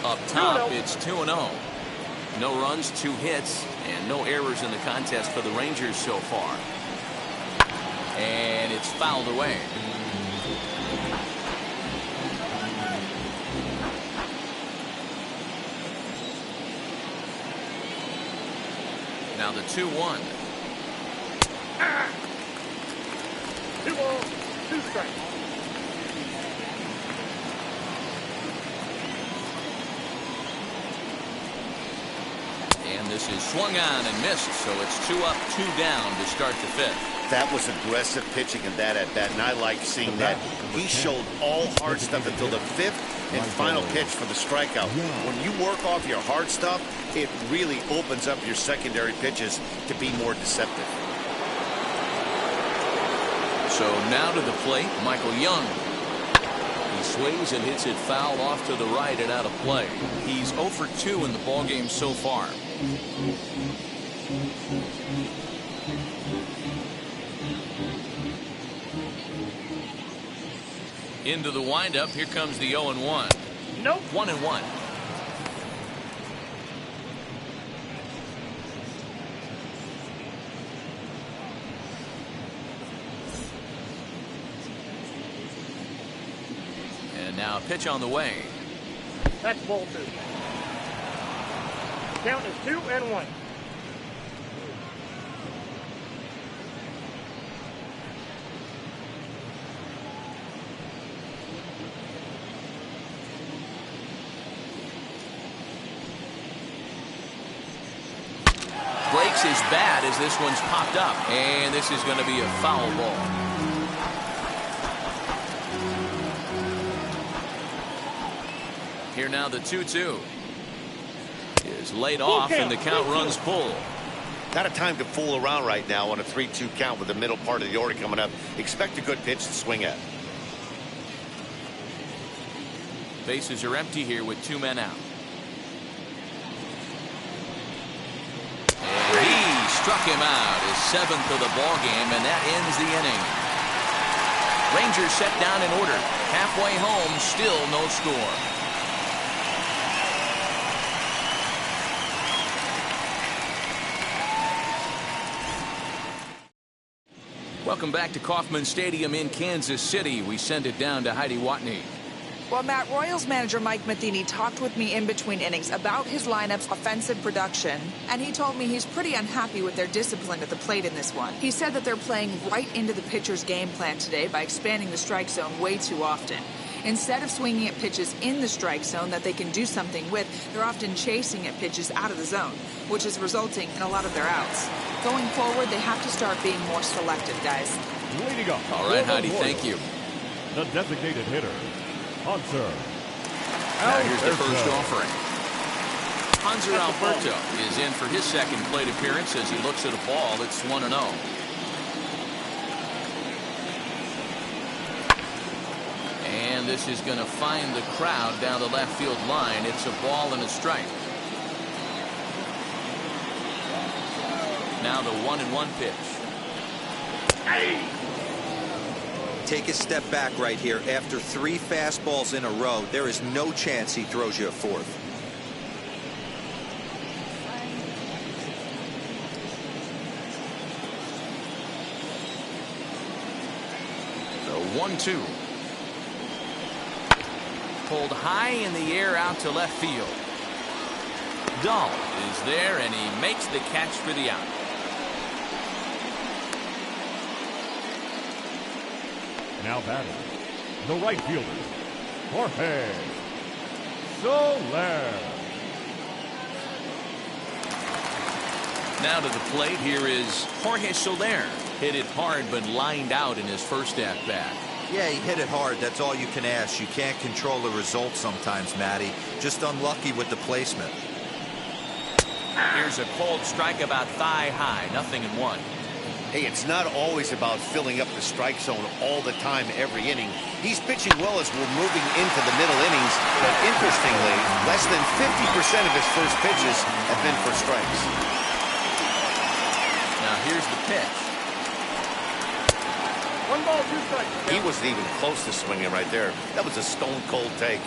Up top, it's 2-0. No runs, 2 hits, and no errors in the contest for the Rangers so far. And it's fouled away. Now the 2-1. strikes. And this is swung on and missed, so it's 2 up, 2 down to start the 5th. That was aggressive pitching in that at-bat, and I like seeing that. He showed all hard stuff until the 5th and final pitch for the strikeout. When you work off your hard stuff, it really opens up your secondary pitches to be more deceptive. So now to the plate, Michael Young. He sways and hits it foul off to the right and out of play. He's 0 for 2 in the ballgame so far. Into the windup. Here comes the 0-1. Nope. 1-1. And now a pitch on the way. That's ball 2. Count is 2-1. Breaks his bat as this one's popped up, and this is going to be a foul ball. Here now the 2-2 is laid off, and the count runs full. Not a time to fool around right now on a 3-2 count with the middle part of the order coming up. Expect a good pitch to swing at. Bases are empty here with 2 men out. And he struck him out, his 7th of the ball game, and that ends the inning. Rangers set down in order. Halfway home, still no score. Welcome back to Kauffman Stadium in Kansas City. We send it down to Heidi Watney. Well, Matt, Royals manager Mike Matheny talked with me in between innings about his lineup's offensive production, and he told me he's pretty unhappy with their discipline at the plate in this one. He said that they're playing right into the pitcher's game plan today by expanding the strike zone way too often. Instead of swinging at pitches in the strike zone that they can do something with, they're often chasing at pitches out of the zone, which is resulting in a lot of their outs. Going forward, they have to start being more selective, guys. Leading up. All right, Heidi, thank you. The designated hitter, Hunter. Now here's the first offering. Hanser Alberto is in for his second plate appearance as he looks at a ball that's 1-0. And this is going to find the crowd down the left field line. It's a ball and a strike. Now the 1-1 pitch. Take a step back right here. After 3 fastballs in a row, there is no chance he throws you a 4th. The 1-2. Pulled high in the air out to left field. Dahl is there, and he makes the catch for the out. Now batting, the right fielder, Jorge Soler. Now to the plate, here is Jorge Soler. Hit it hard, but lined out in his first at-bat. Yeah, he hit it hard. That's all you can ask. You can't control the result sometimes, Matty. Just unlucky with the placement. Here's a cold strike about thigh high. 0-1. Hey, it's not always about filling up the strike zone all the time, every inning. He's pitching well as we're moving into the middle innings, but interestingly, less than 50% of his first pitches have been for strikes. Now here's the pitch. 1 ball, 2 strikes. He wasn't even close to swinging right there. That was a stone-cold take.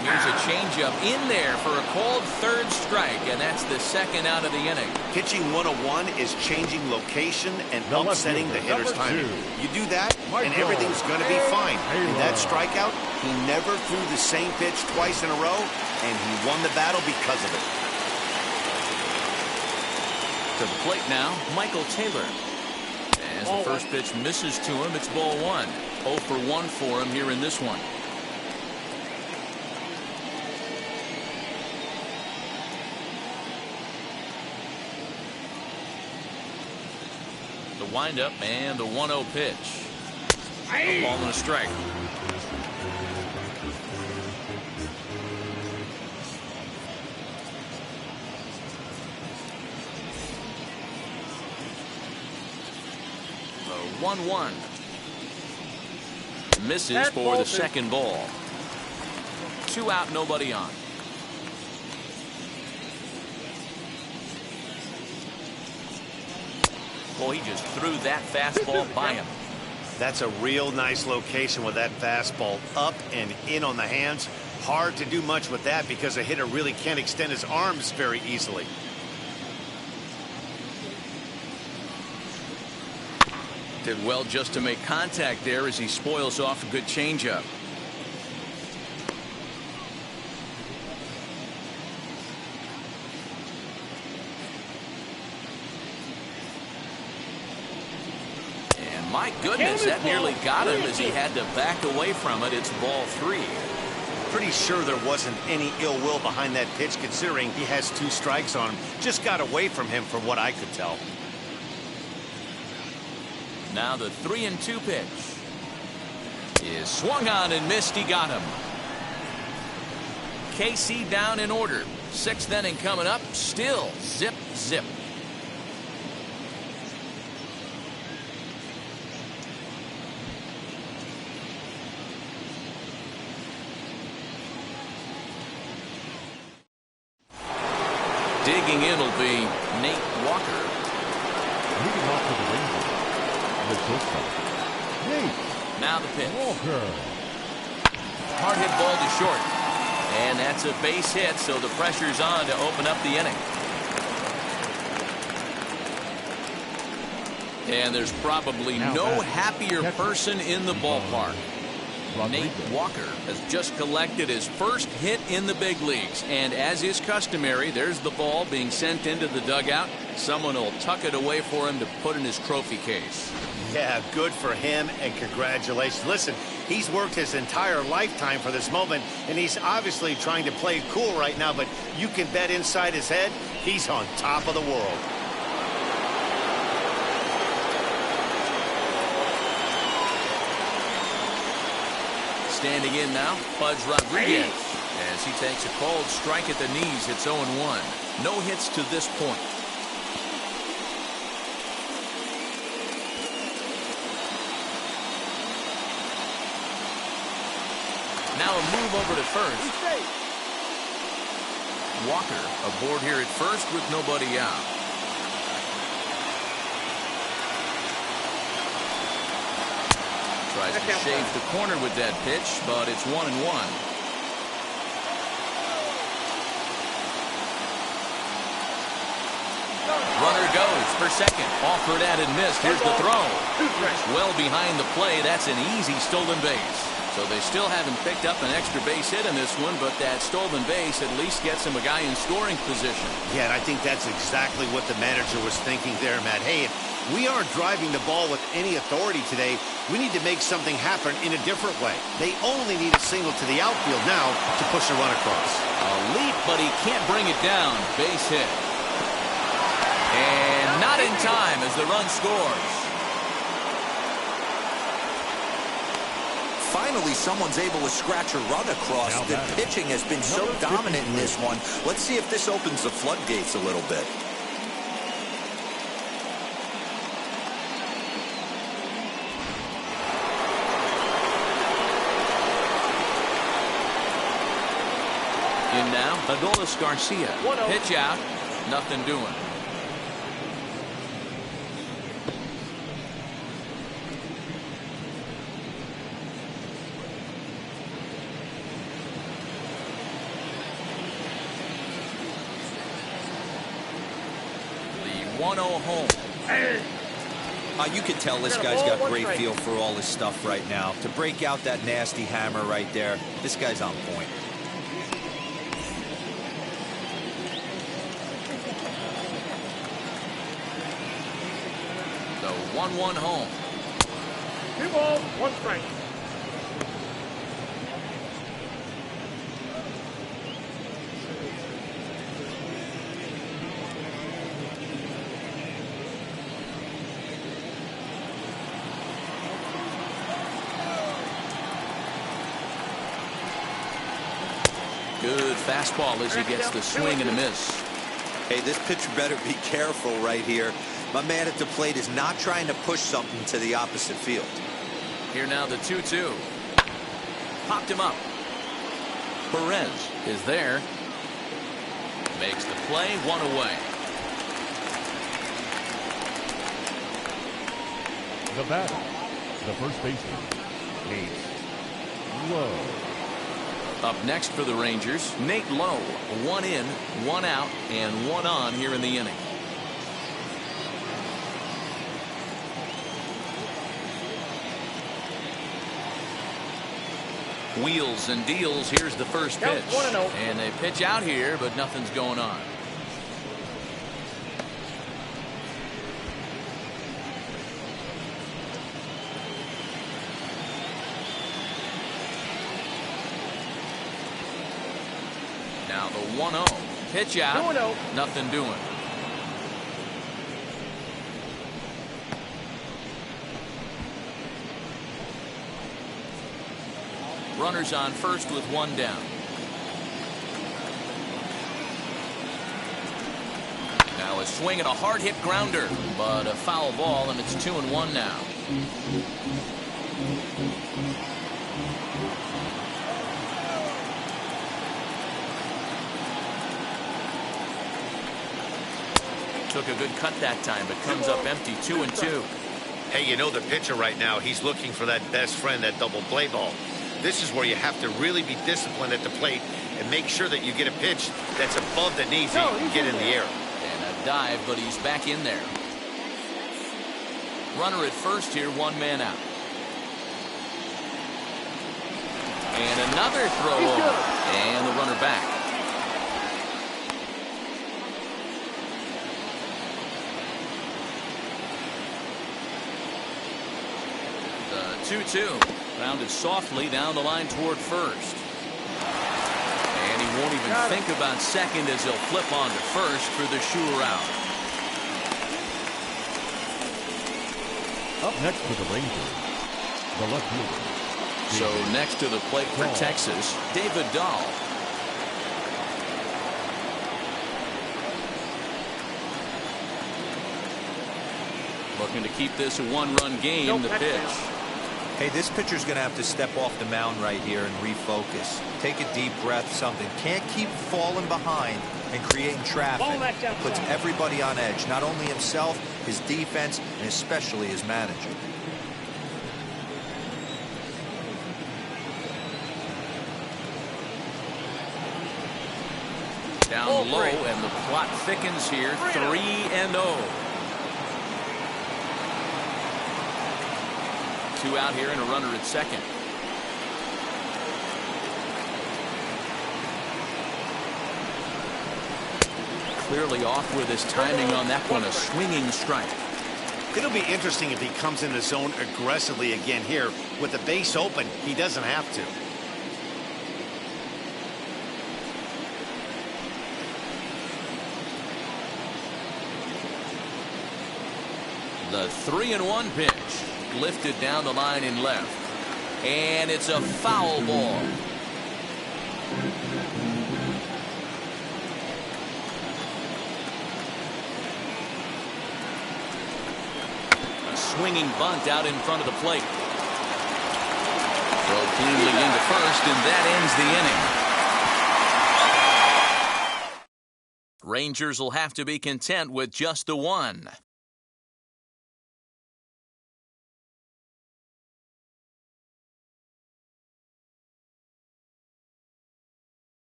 Here's a changeup in there for a called third strike, and that's the second out of the inning. Pitching 101 is changing location and Now upsetting the hitter's number timing. 2. You do that, and everything's going to be fine. In that strikeout, he never threw the same pitch twice in a row, and he won the battle because of it. To the plate now, Michael Taylor. As the first pitch misses to him, it's ball 1. 0 for 1 for him here in this one. The windup and the 1-0 pitch. A ball and a strike. The 1-1. Misses for the second ball. 2 out, nobody on. Boy, he just threw that fastball by him. That's a real nice location with that fastball up and in on the hands. Hard to do much with that because a hitter really can't extend his arms very easily. Did well just to make contact there as he spoils off a good changeup. And my goodness, that nearly got him as he had to back away from it. It's ball 3. Pretty sure there wasn't any ill will behind that pitch considering he has 2 strikes on him. Just got away from him from what I could tell. Now the 3-2 pitch is swung on and missed. He got him. KC down in order. 6th inning coming up. Still zip, zip. Digging in will be Nate Walker. Moving on to the Rangers. The shortstop, Nate Now the pitch. Walker. Hard hit ball to short. And that's a base hit, so the pressure's on to open up the inning. And there's probably no happier person in the ballpark. Nate Walker has just collected his first hit in the big leagues. And as is customary, there's the ball being sent into the dugout. Someone will tuck it away for him to put in his trophy case. Yeah, good for him and congratulations. Listen, he's worked his entire lifetime for this moment, and he's obviously trying to play cool right now, but you can bet inside his head, he's on top of the world. Standing in now, Pudge Rodriguez. As he takes a cold strike at the knees, it's 0-1. No hits to this point. Now a move over to first. Walker aboard here at first with nobody out. Tries to shave the corner with that pitch, but it's 1-1. Runner goes for second. Offered at and missed. Here's the throw. Well behind the play. That's an easy stolen base. So they still haven't picked up an extra base hit in this one, but that stolen base at least gets him a guy in scoring position. Yeah, and I think that's exactly what the manager was thinking there, Matt. Hey, if we aren't driving the ball with any authority today, we need to make something happen in a different way. They only need a single to the outfield now to push a run across. A leap, but he can't bring it down. Base hit. And not in time as the run scores. Finally, someone's able to scratch a run across. The pitching has been so dominant in this one. Let's see if this opens the floodgates a little bit. In now, Adolis Garcia. Pitch out. Nothing doing. 1-0 home. You can tell this guy's got great feel for all this stuff right now. To break out that nasty hammer right there, this guy's on point. The 1-1 home. 2 balls, 1 strike. Good fastball as he gets the swing and a miss. Hey, this pitcher better be careful right here. My man at the plate is not trying to push something to the opposite field. Here now the 2-2. Popped him up. Perez is there. Makes the play, 1 away. The batter, the first baseman, Nate Lowe. Up next for the Rangers, Nate Lowe. 1 in, 1 out, and 1 on here in the inning. Wheels and deals. Here's the first pitch. 1-0. And they pitch out here, but nothing's going on. Now the 1-0. Pitch out. 2-0. Nothing doing. Runners on first with 1 down. Now a swing and a hard hit grounder, but a foul ball, and it's 2-1 now. Took a good cut that time, but comes up empty. 2-2. Hey, you know the pitcher right now, he's looking for that best friend, that double play ball. This is where you have to really be disciplined at the plate and make sure that you get a pitch that's above the knees so you can get in the air. And a dive, but he's back in there. Runner at first here, 1 man out. And another throw over. And the runner back. The 2-2. Rounded softly down the line toward first. And he won't even think about second as he'll flip on to first for the sure out. Up next for the Rangers, the left fielder. So next to the plate for Texas, David Dahl. Looking to keep this a 1-run game. The pitch. Hey, this pitcher's going to have to step off the mound right here and refocus. Take a deep breath, something. Can't keep falling behind and creating traffic. Puts everybody on edge, not only himself, his defense, and especially his manager. Down low, and the plot thickens here. 3-0. 2 out here and a runner at second. Clearly off with his timing on that one. A swinging strike. It'll be interesting if he comes in the zone aggressively again here. With the base open, he doesn't have to. The 3-1 pitch. Lifted down the line in left. And it's a foul ball. A swinging bunt out in front of the plate. Throw cleanly into first, and that ends the inning. Rangers will have to be content with just the 1.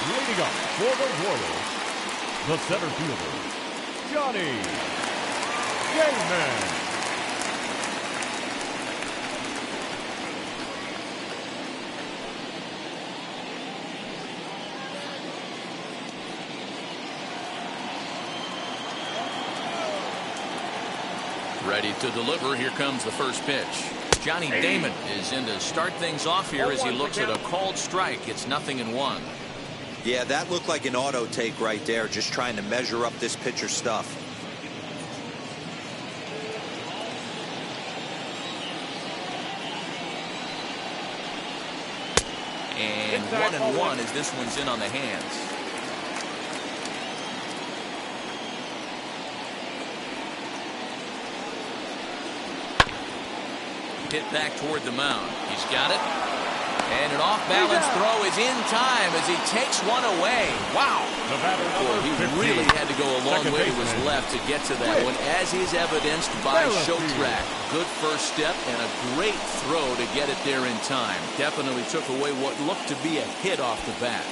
Ladies Warming up for the Royals, the center fielder, Johnny Damon. Ready to deliver. Here comes the first pitch. Johnny Damon is in to start things off here as he looks at a called strike. It's 0-1. Yeah, that looked like an auto take right there, just trying to measure up this pitcher's stuff. And 1-1 as this one's in on the hands. Hit back toward the mound. He's got it. And an off-balance throw is in time as he takes one away. Wow. Boy, he really had to go a long way to his left to get to that one, as is evidenced by Show Track. Good first step and a great throw to get it there in time. Definitely took away what looked to be a hit off the bat.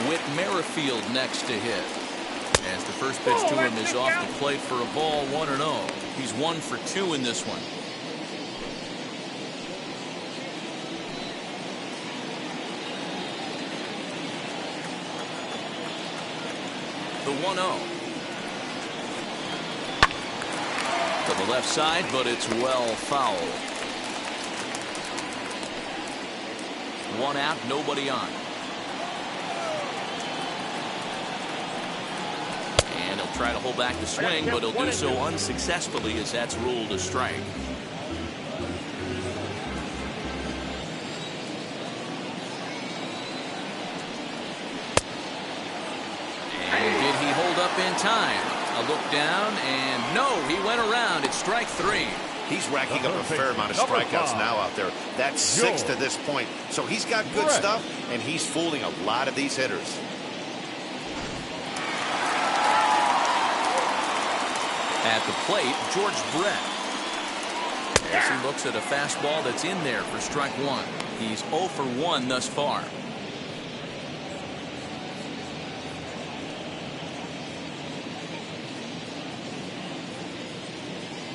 Whit Merrifield next to hit. As the first pitch to him is off the plate for a ball, 1-0. He's 1 for 2 in this one. The 1-0. To the left side, but it's well fouled. 1 out, nobody on. And he'll try to hold back the swing, but he'll do so unsuccessfully as that's ruled a strike. And did he hold up in time? A look down, and no, he went around. It's strike 3. He's racking up a fair amount of strikeouts now out there. That's 6 to this point. So he's got good stuff, and he's fooling a lot of these hitters. At the plate, George Brett. As he looks at a fastball that's in there for strike 1. He's 0 for 1 thus far.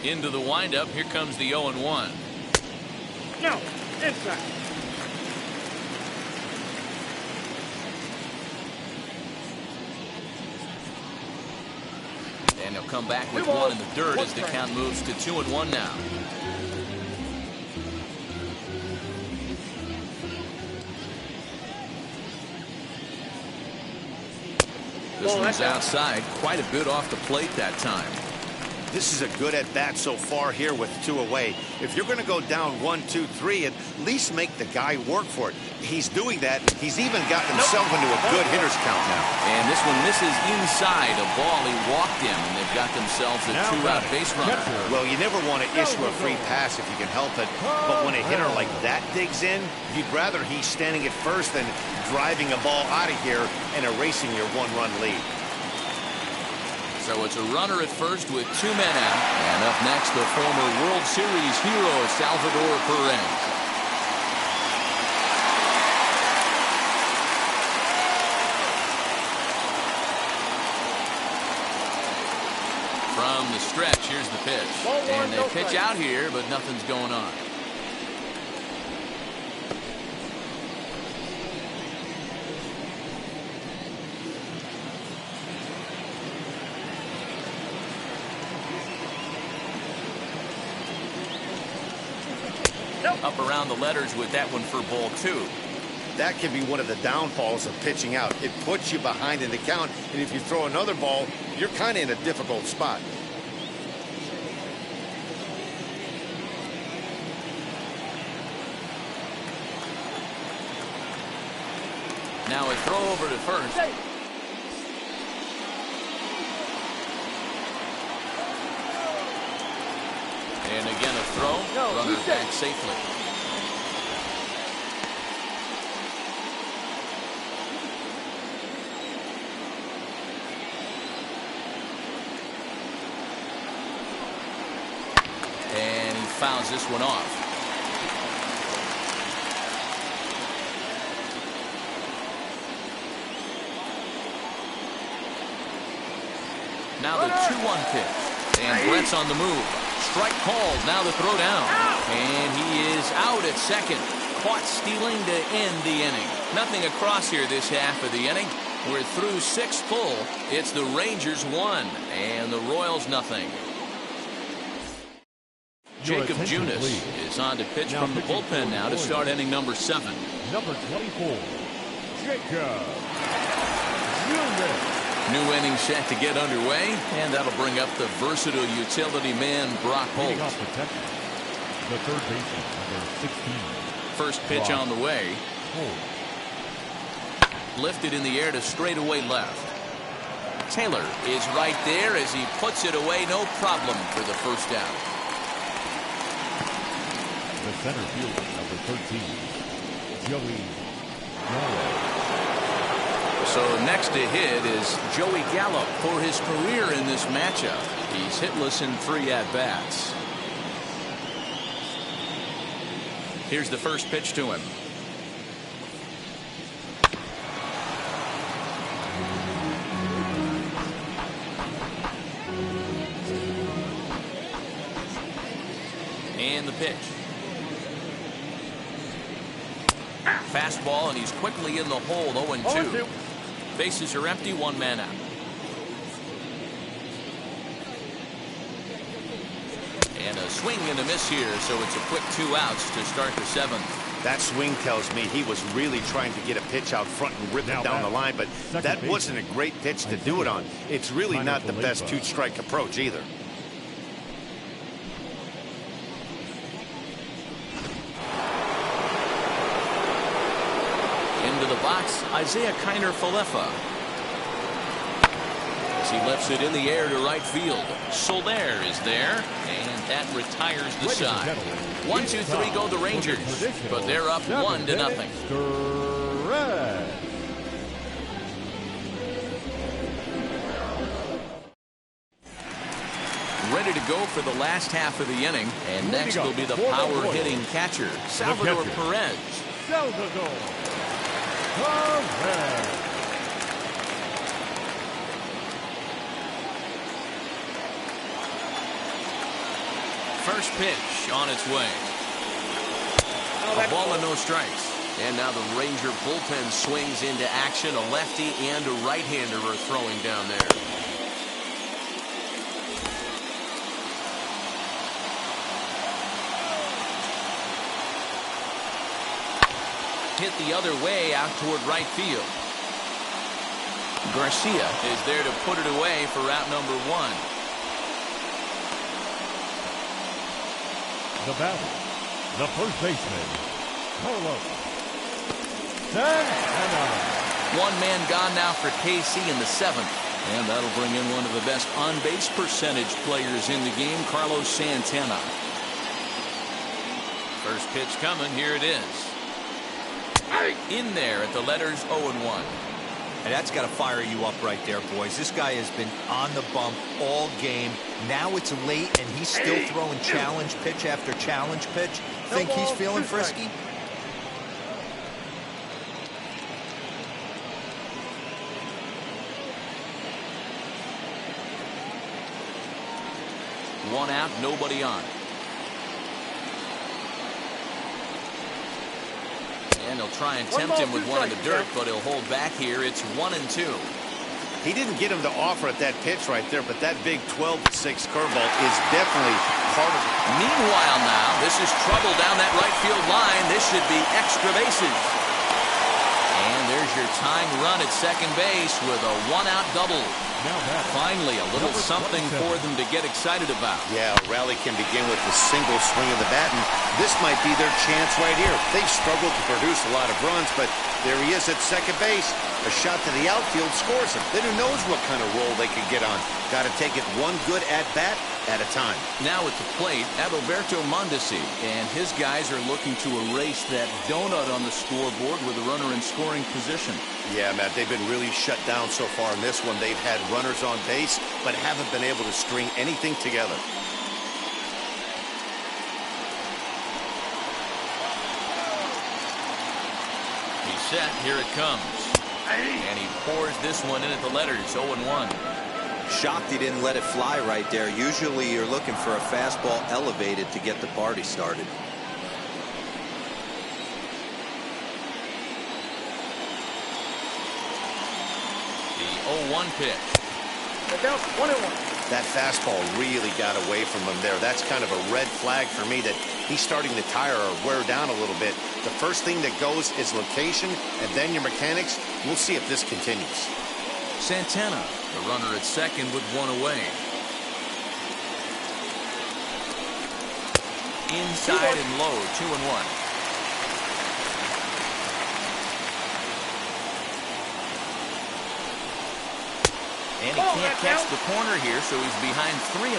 Into the windup, here comes the 0-1. No, inside. And he'll come back with 1 in the dirt as the count moves to 2-1 now. This one's outside, quite a bit off the plate that time. This is a good at-bat so far here with 2 away. If you're going to go down 1, 2, 3, at least make the guy work for it. He's doing that. He's even gotten himself into a good hitter's count now. And this one misses inside a ball he walked in, and they've got themselves a 2-out base runner. Well, you never want to issue a free pass if you can help it. But when a hitter like that digs in, you'd rather he's standing at first than driving a ball out of here and erasing your 1-run lead. So it's a runner at first with 2 men out. And up next, the former World Series hero, Salvador Perez. From the stretch, here's the pitch. And they pitch out here, but nothing's going on. Up around the letters with that one for ball 2. That can be one of the downfalls of pitching out. It puts you behind in the count, and if you throw another ball, you're kind of in a difficult spot. Now a throw over to first. And again a throw. Runner back safely. And he fouls this one off. Now the 2-1 pitch. And Brett's on the move. Strike called. Now the throw down. And he is out at second. Caught stealing to end the inning. Nothing across here this half of the inning. We're through 6 full. It's the Rangers 1 and the Royals nothing. Jacob Junis is on to pitch from the bullpen now to start inning number 7. Number 24, Jacob Junis. New inning set to get underway, and that'll bring up the versatile utility man Brock Holt. Off protection, the third baseman, number 16. First pitch on the way. Lifted in the air to straightaway left. Taylor is right there as he puts it away, no problem for the first out. The center fielder, number 13, Joey Gallo. So next to hit is Joey Gallo for his career in this matchup. He's hitless in 3 at-bats. Here's the first pitch to him. And the pitch. Fastball, and he's quickly in the hole. 0-2. Bases are empty, 1 man out. And a swing and a miss here, so it's a quick 2 outs to start the 7th. That swing tells me he was really trying to get a pitch out front and rip it down the line, but that wasn't a great pitch to do it on. It's really not the best 2-strike approach either. Into the box, Isaiah Kiner-Falefa. As he lifts it in the air to right field. Soler is there, and that retires the side. 1-2-3 go the Rangers, but they're up 1-0. Ready to go for the last half of the inning, and next will be the power-hitting catcher, Salvador Perez. Salvador Perez. First pitch on its way. A ball and no strikes. And now the Ranger bullpen swings into action. A lefty and a right-hander are throwing down there. Hit the other way out toward right field. Garcia is there to put it away for out number 1. The batter, the first baseman, Carlos Santana. 1 man gone now for KC in the 7th. And that'll bring in one of the best on-base percentage players in the game, Carlos Santana. First pitch coming. Here it is. In there at the letters 0-1. And that's got to fire you up right there, boys. This guy has been on the bump all game. Now it's late, and he's still throwing challenge pitch after challenge pitch. Think he's feeling frisky? One out, nobody on. And he'll try and tempt him with one in the dirt, but he'll hold back here. It's 1-2. He didn't get him to offer at that pitch right there, but that big 12-6 curveball is definitely part of it. Meanwhile now, this is trouble down that right field line. This should be extra bases. And there's your tying run at second base with a 1-out double. Finally, a little something for them to get excited about. Yeah, a rally can begin with a single swing of the bat, and this might be their chance right here. They've struggled to produce a lot of runs, but there he is at second base. A shot to the outfield scores him. Then who knows what kind of roll they could get on. Got to take it one good at-bat at a time. Now at the plate, Adalberto Mondesi, and his guys are looking to erase that donut on the scoreboard with a runner in scoring position. Yeah, Matt, they've been really shut down so far in this one. They've had runners on base, but haven't been able to string anything together. set. Here it comes. And he pours this one in at the letters. 0-1. Shocked he didn't let it fly right there. Usually you're looking for a fastball elevated to get the party started. The 0-1 pitch. They're down 1-1. That fastball really got away from him there. That's kind of a red flag for me that he's starting to tire or wear down a little bit. The first thing that goes is location and then your mechanics. We'll see if this continues. Santana, the runner at second with one away. Inside and low, 2-1. And he can't catch the corner here, so he's behind 3-1.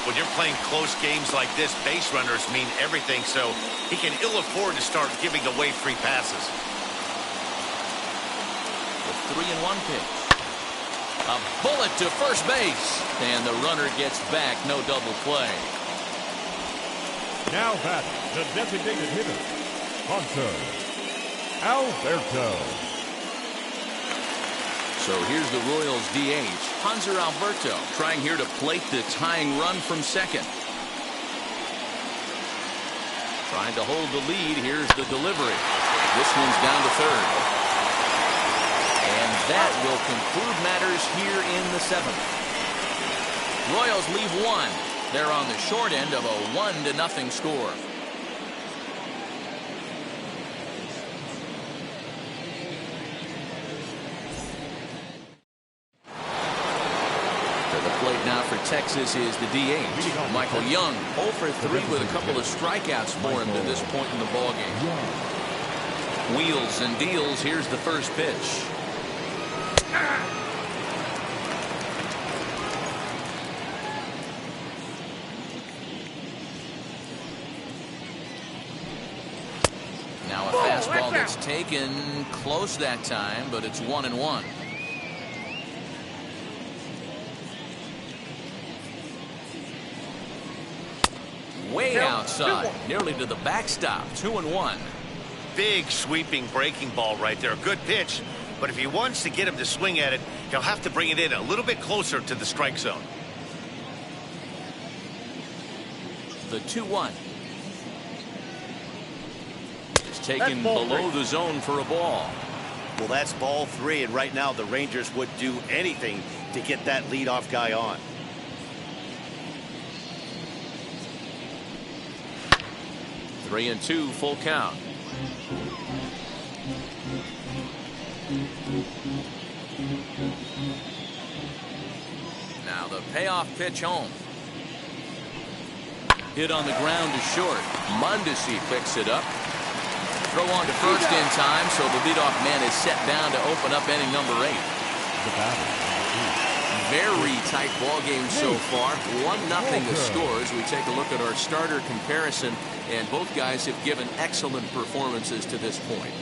When you're playing close games like this, base runners mean everything, so he can ill afford to start giving away free passes. The 3-1 pitch. A bullet to first base. And the runner gets back. No double play. Now batting, the designated hitter, Hunter Alberto. So here's the Royals DH, Hanser Alberto, trying here to plate the tying run from second. Trying to hold the lead. Here's the delivery. This one's down to third. And that will conclude matters here in the seventh. Royals leave one. They're on the short end of a 1-0 score. Now for Texas is the DH, Michael Young, 0 for 3 with a couple of strikeouts for him to this point in the ballgame. Wheels and deals. Here's the first pitch. Now a fastball that's taken close that time, but it's 1-1. Way outside, nearly to the backstop. 2-1. Big sweeping breaking ball right there. Good pitch, but if he wants to get him to swing at it, he'll have to bring it in a little bit closer to the strike zone. The 2-1 is taken below the zone for a ball. Well, that's ball 3, and right now the Rangers would do anything to get that leadoff guy on. 3-2, full count. Now the payoff pitch home. Hit on the ground to short. Mondesi picks it up. Throw on to first in time, so the leadoff man is set down to open up inning number 8. The batter, Very tight ball game so far. 1-0 the score as we take a look at our starter comparison, and both guys have given excellent performances to this point.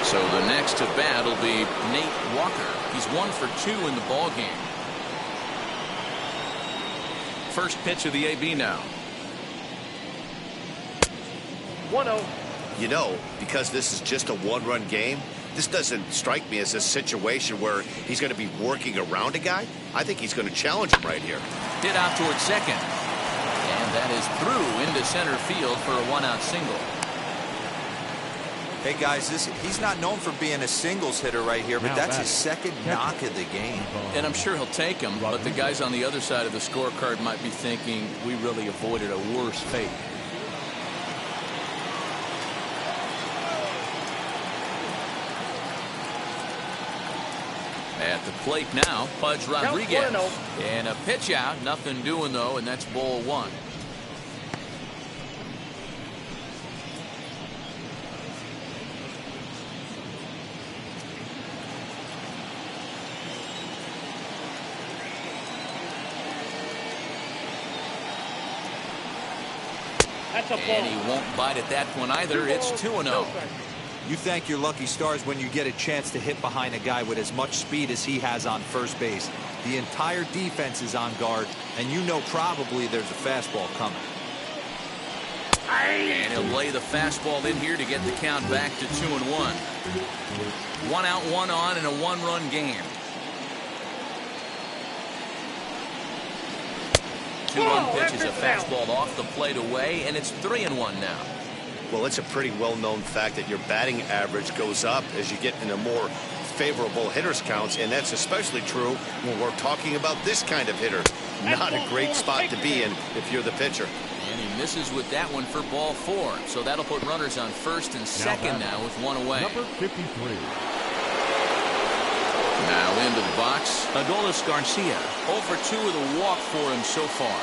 So the next to bat will be Nate Walker. He's 1 for 2 in the ball game. First pitch of the AB now. 1-0. You know, because this is just a one-run game, this doesn't strike me as a situation where he's going to be working around a guy. I think he's going to challenge him right here. Hit out towards second. And that is through into center field for a 1-out single. Hey guys, he's not known for being a singles hitter right here, but that's his second knock of the game. And I'm sure he'll take him, but the guys on the other side of the scorecard might be thinking we really avoided a worse fate. At the plate now, Pudge Rodriguez. And a pitch out, nothing doing though, and that's ball 1. And he won't bite at that one either. It's 2-0. You thank your lucky stars when you get a chance to hit behind a guy with as much speed as he has on first base. The entire defense is on guard, and you know probably there's a fastball coming. And he'll lay the fastball in here to get the count back to 2-1. 1 out, 1 on in a 1-run game. 2-1 pitch is a fastball off the plate away, and it's 3-1 now. Well, it's a pretty well-known fact that your batting average goes up as you get into more favorable hitters counts, and that's especially true when we're talking about this kind of hitter. Not a great spot to be in if you're the pitcher. And he misses with that one for ball 4. So that'll put runners on first and second now with 1 away. Number 53. Now into the box, Adolis Garcia. 0 for 2 with a walk for him so far.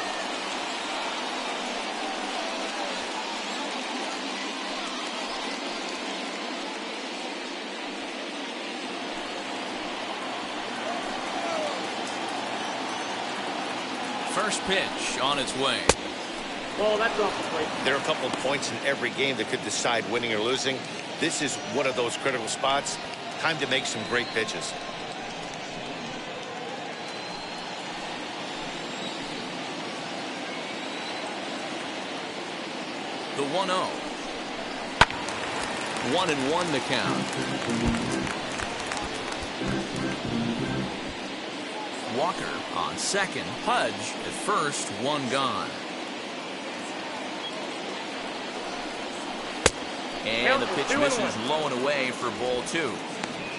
First pitch on its way. Well, that's off the plate. There are a couple of points in every game that could decide winning or losing. This is one of those critical spots. Time to make some great pitches. The 1-0. 1-1 the count. Walker on second. Pudge at first. 1 gone. And the pitch misses low and away for ball 2.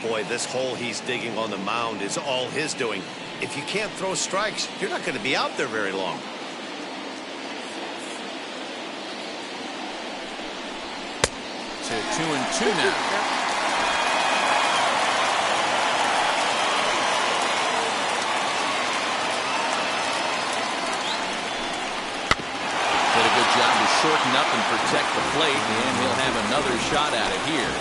Boy, this hole he's digging on the mound is all his doing. If you can't throw strikes, you're not going to be out there very long. To 2-2 now. Shorten up and protect the plate, and he'll have another shot at it here.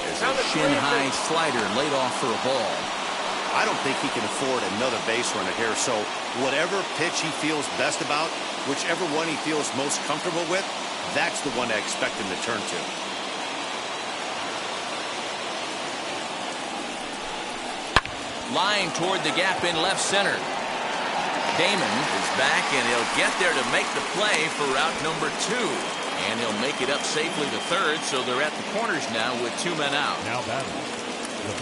There's a shin-high slider laid off for a ball. I don't think he can afford another base runner here, so whatever pitch he feels best about, whichever one he feels most comfortable with, that's the one I expect him to turn to. Lying toward the gap in left center. Damon is back, and he'll get there to make the play for route number 2. And he'll make it up safely to third, so they're at the corners now with 2 men out. Now batting.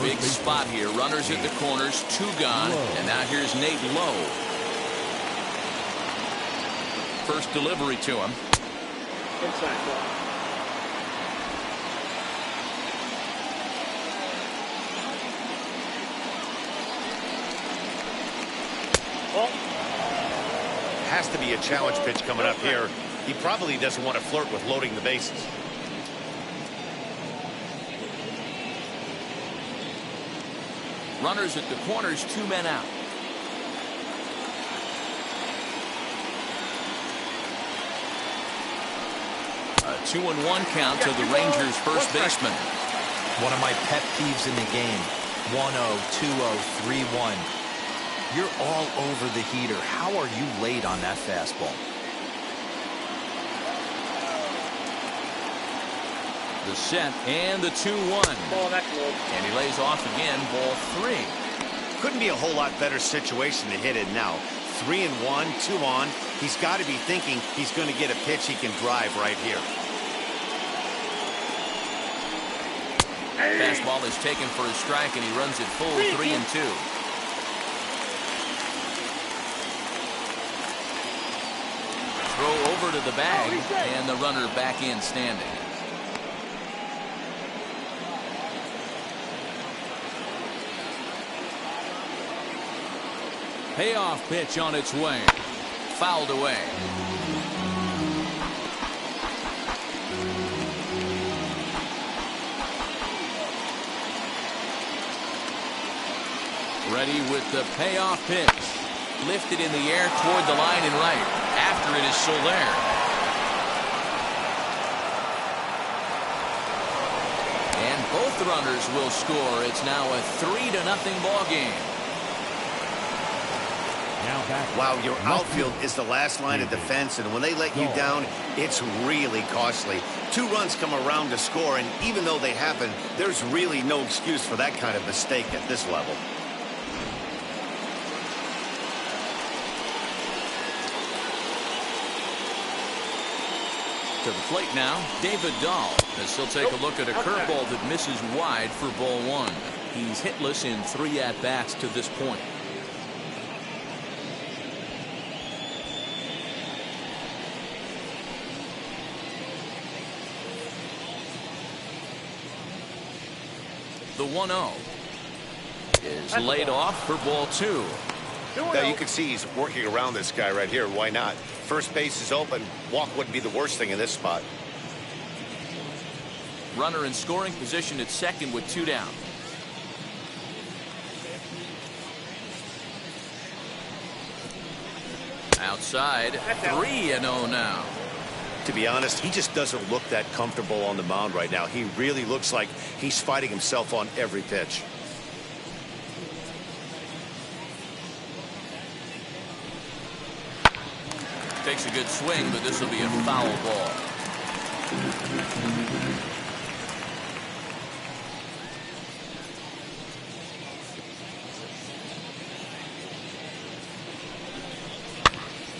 Big spot here. Runners at the corners, 2 gone. And now here's Nate Lowe. First delivery to him. Inside ball. Has to be a challenge pitch coming up here. He probably doesn't want to flirt with loading the bases. Runners at the corners, 2 men out. A 2-1 count to the Rangers' first baseman. One of my pet peeves in the game. 1-0, 2-0, 3-1. You're all over the heater. How are you late on that fastball? The set and the 2-1. Ball, that's low. And he lays off again, ball 3. Couldn't be a whole lot better situation to hit it now. 3-1, 2 on. He's got to be thinking he's going to get a pitch he can drive right here. Fastball is taken for a strike, and he runs it full 3-2. Throw over to the bag, and the runner back in standing. Payoff pitch on its way. Fouled away. Ready with the payoff pitch. Lifted in the air toward the line and right. After it is Soler. And both runners will score. It's now a 3-0 ball game. Now Wow, your outfield is the last line of defense, and when they let you down, it's really costly. 2 runs come around to score, and even though they happen, there's really no excuse for that kind of mistake at this level. To the plate now, David Dahl, as he'll take a look at a curveball that misses wide for ball 1. He's hitless in 3 at-bats to this point. The 1-0 is laid off for ball 2. Now you can see he's working around this guy right here. Why not? First base is open. Walk wouldn't be the worst thing in this spot. Runner in scoring position at second with 2 down. Outside, 3-0 now. To be honest, he just doesn't look that comfortable on the mound right now. He really looks like he's fighting himself on every pitch. Takes a good swing, but this will be a foul ball.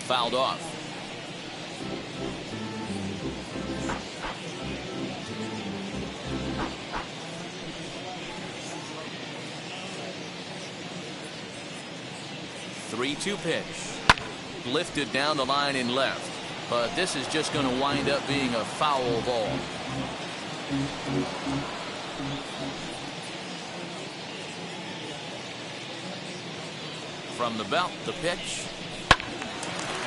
Fouled off. Three-two pitch. Lifted down the line in left, but this is just going to wind up being a foul ball. From the belt, the pitch.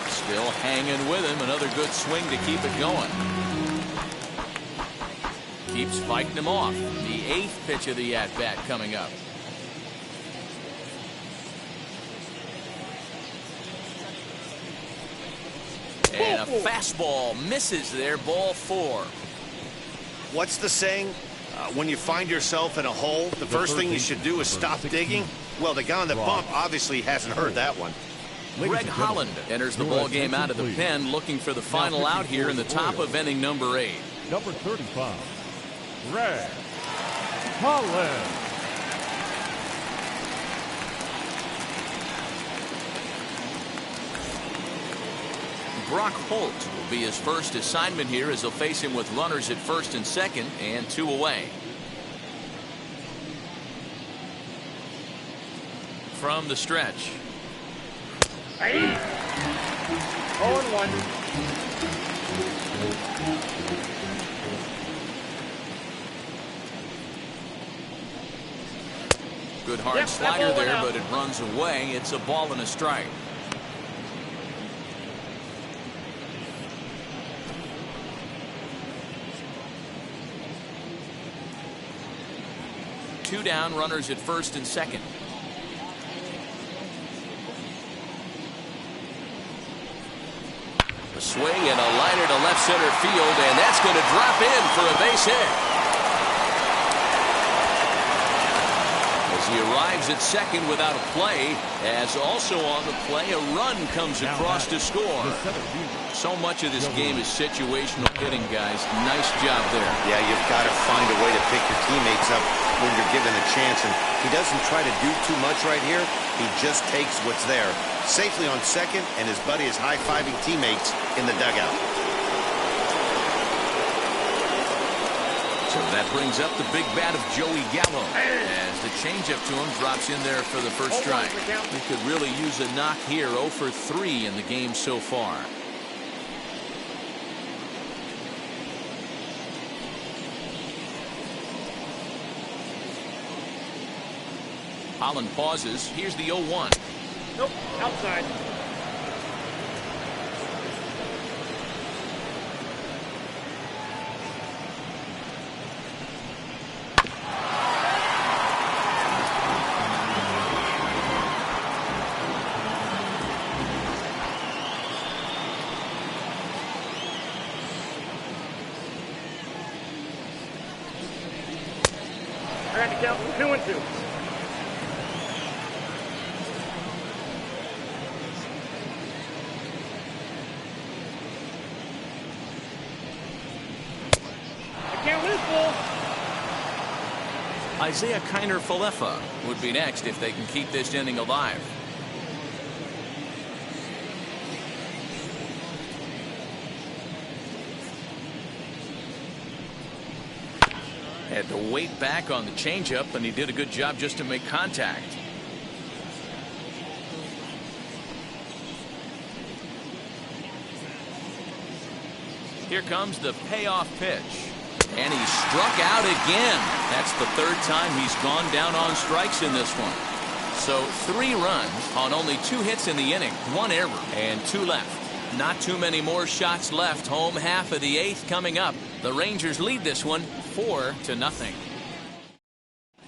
Still hanging with him. Another good swing to keep it going. Keeps fighting him off. The 8th pitch of the at-bat coming up. And a fastball misses there, ball 4. What's the saying? When you find yourself in a hole, the first thing you should do is stop digging. Well, the guy on the bump obviously hasn't heard that one. Greg Holland enters the ball game out of the pen, looking for the final out here in the top of inning number 8. Number 35, Greg Holland. Brock Holt will be his first assignment here as they'll face him with runners at first and second and 2 away. From the stretch. 0-1. Good hard slider there, but it runs away. It's a ball and a strike. Two down, runners at first and second. A swing and a liner to left center field, and that's going to drop in for a base hit. As he arrives at second without a play, as also on the play, a run comes across to score. So much of this game is situational hitting, guys. Nice job there. Yeah, you've got to find a way to pick your teammates up when you're given a chance, and he doesn't try to do too much right here. He just takes what's there. Safely on second, and his buddy is high-fiving teammates in the dugout. So that brings up the big bat of Joey Gallo as the changeup to him drops in there for the first strike. He could really use a knock here. 0 for 3 in the game so far. Holland pauses. Here's the 0-1. Nope, outside. I got to count 2-2. Careful. Isaiah Kiner-Falefa would be next if they can keep this inning alive. Had to wait back on the changeup, and he did a good job just to make contact. Here comes the payoff pitch. And he struck out again. That's the third time he's gone down on strikes in this one. So 3 runs on only 2 hits in the inning, 1 error, and 2 left. Not too many more shots left. Home half of the 8th coming up. The Rangers lead this one 4-0.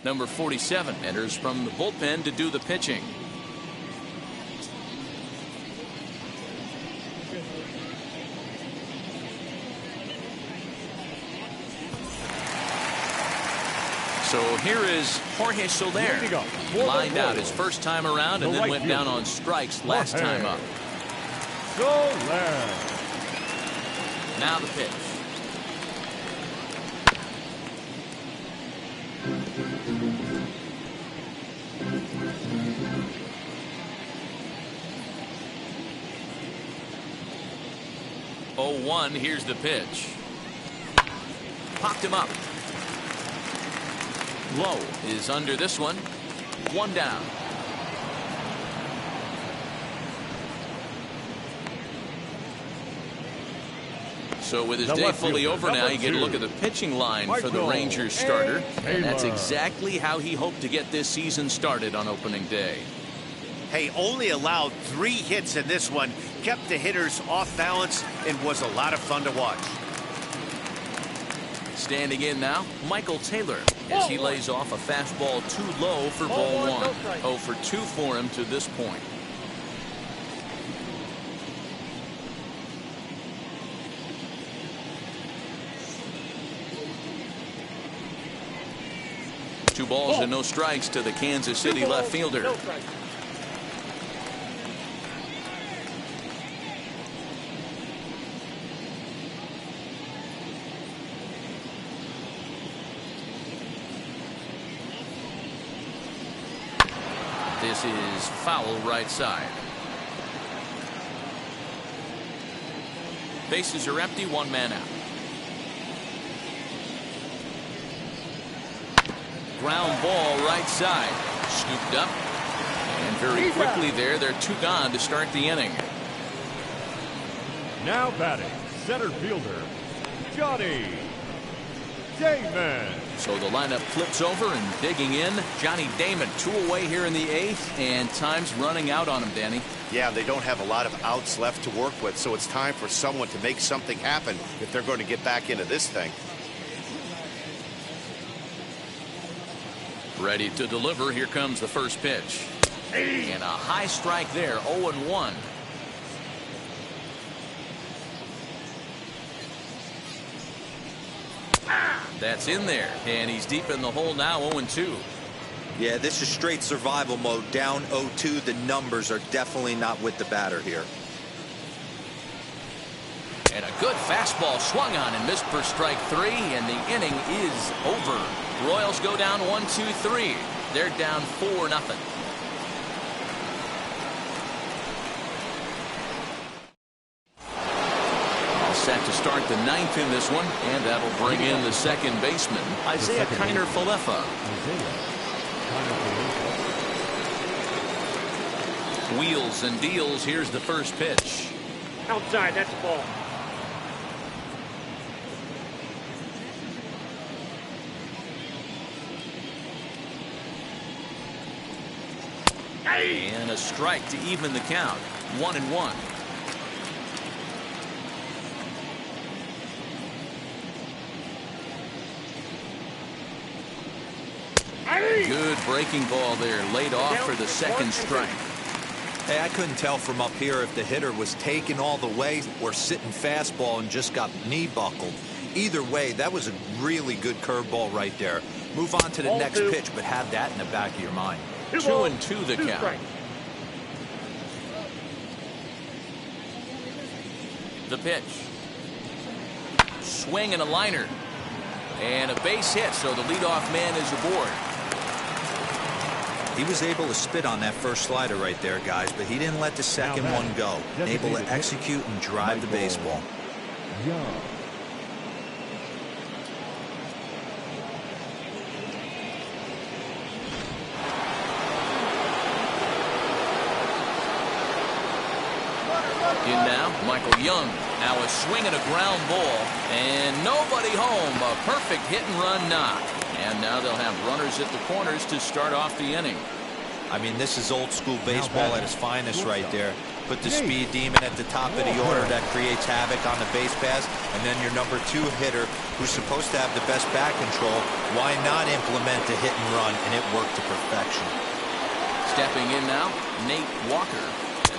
Number 47 enters from the bullpen to do the pitching. So here is Jorge Soler. Lined out his first time around and then went down on strikes last time up. Soler. Now the pitch. Oh, 1. Here's the pitch. Popped him up. Low is under this one. 1 down. So with his day fully over now, you get a look at the pitching line for the Rangers starter. And that's exactly how he hoped to get this season started on opening day. Hey, only allowed 3 hits in this one, kept the hitters off balance, and was a lot of fun to watch. Standing in now, Michael Taylor, as he lays off a fastball too low for ball 1. 0 for 2 for him to this point. Two balls and no strikes to the Kansas City left fielder. No strike. This is foul right side. Bases are empty, 1 man out. Ground ball right side. Scooped up. And very quickly there, they're 2 gone to start the inning. Now batting, center fielder, Johnny Damon. So the lineup flips over and digging in. Johnny Damon, 2 away here in the 8th, and time's running out on him, Danny. Yeah, they don't have a lot of outs left to work with, so it's time for someone to make something happen if they're going to get back into this thing. Ready to deliver. Here comes the first pitch. And a high strike there, 0-1. That's in there, and he's deep in the hole now, 0-2. Yeah, this is straight survival mode. Down 0-2. The numbers are definitely not with the batter here. And a good fastball swung on and missed for strike 3, and the inning is over. Royals go down 1-2-3. They're down 4-0. Set to start the 9th in this one, and that'll bring in the second baseman, Isaiah Kiner-Falefa. Wheels and deals. Here's the first pitch. Outside, that's a ball. And a strike to even the count. 1-1. Good breaking ball there, laid off for the second strike. Hey, I couldn't tell from up here if the hitter was taking all the way or sitting fastball and just got knee buckled. Either way, that was a really good curveball right there. Move on to the next pitch, but have that in the back of your mind. 2-2 the count. Strike. The pitch. Swing and a liner. And a base hit, so the leadoff man is aboard. He was able to spit on that first slider right there, guys, but he didn't let the second one go. Able to execute and drive the baseball. Young. In now, Michael Young. Now a swing and a ground ball. And nobody home. A perfect hit and run knock. And now they'll have runners at the corners to start off the inning. I mean, this is old school baseball at its finest right there. Put the speed demon at the top of the order that creates havoc on the base pass. And then your number 2 hitter, who's supposed to have the best bat control. Why not implement the hit and run? And it worked to perfection. Stepping in now, Nate Walker.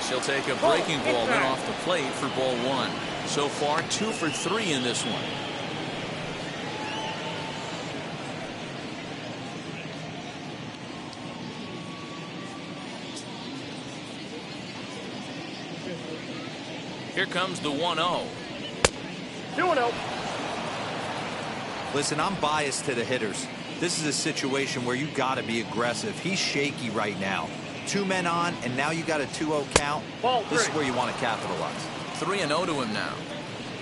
He'll take a breaking ball then off the plate for ball 1. So far 2 for 3 in this one. Here comes the 1-0. 2-0. Listen, I'm biased to the hitters. This is a situation where you got to be aggressive. He's shaky right now. 2 men on, and now you got a 2-0 count. This is where you want to capitalize. 3-0 to him now.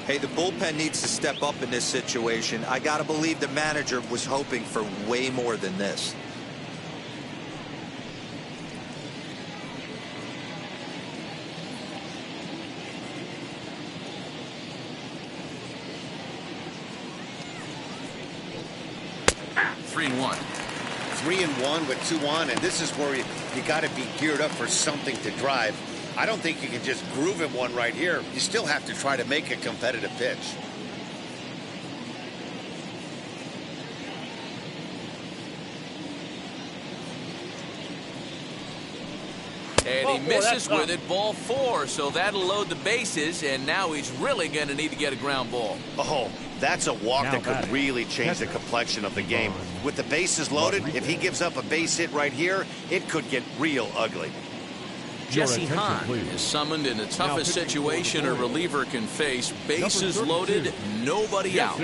Hey, the bullpen needs to step up in this situation. I got to believe the manager was hoping for way more than this. One. 3-1 with 2 on, and this is where you got to be geared up for something to drive. I don't think you can just groove him one right here. You still have to try to make a competitive pitch. And he misses with it, ball 4, so that'll load the bases, and now he's really going to need to get a ground ball. Oh, that's a walk that could really change the complexion of the game. With the bases loaded, if he gives up a base hit right here, it could get real ugly. Jesse Hahn is summoned in the toughest situation a reliever can face. Bases loaded, nobody out.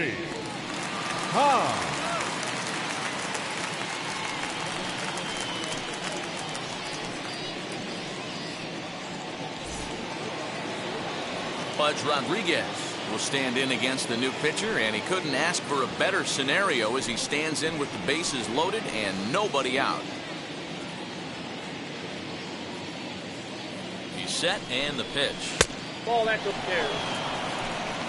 Pudge Rodriguez will stand in against the new pitcher, and he couldn't ask for a better scenario as he stands in with the bases loaded and nobody out. He's set and the pitch. Ball, that's upstairs.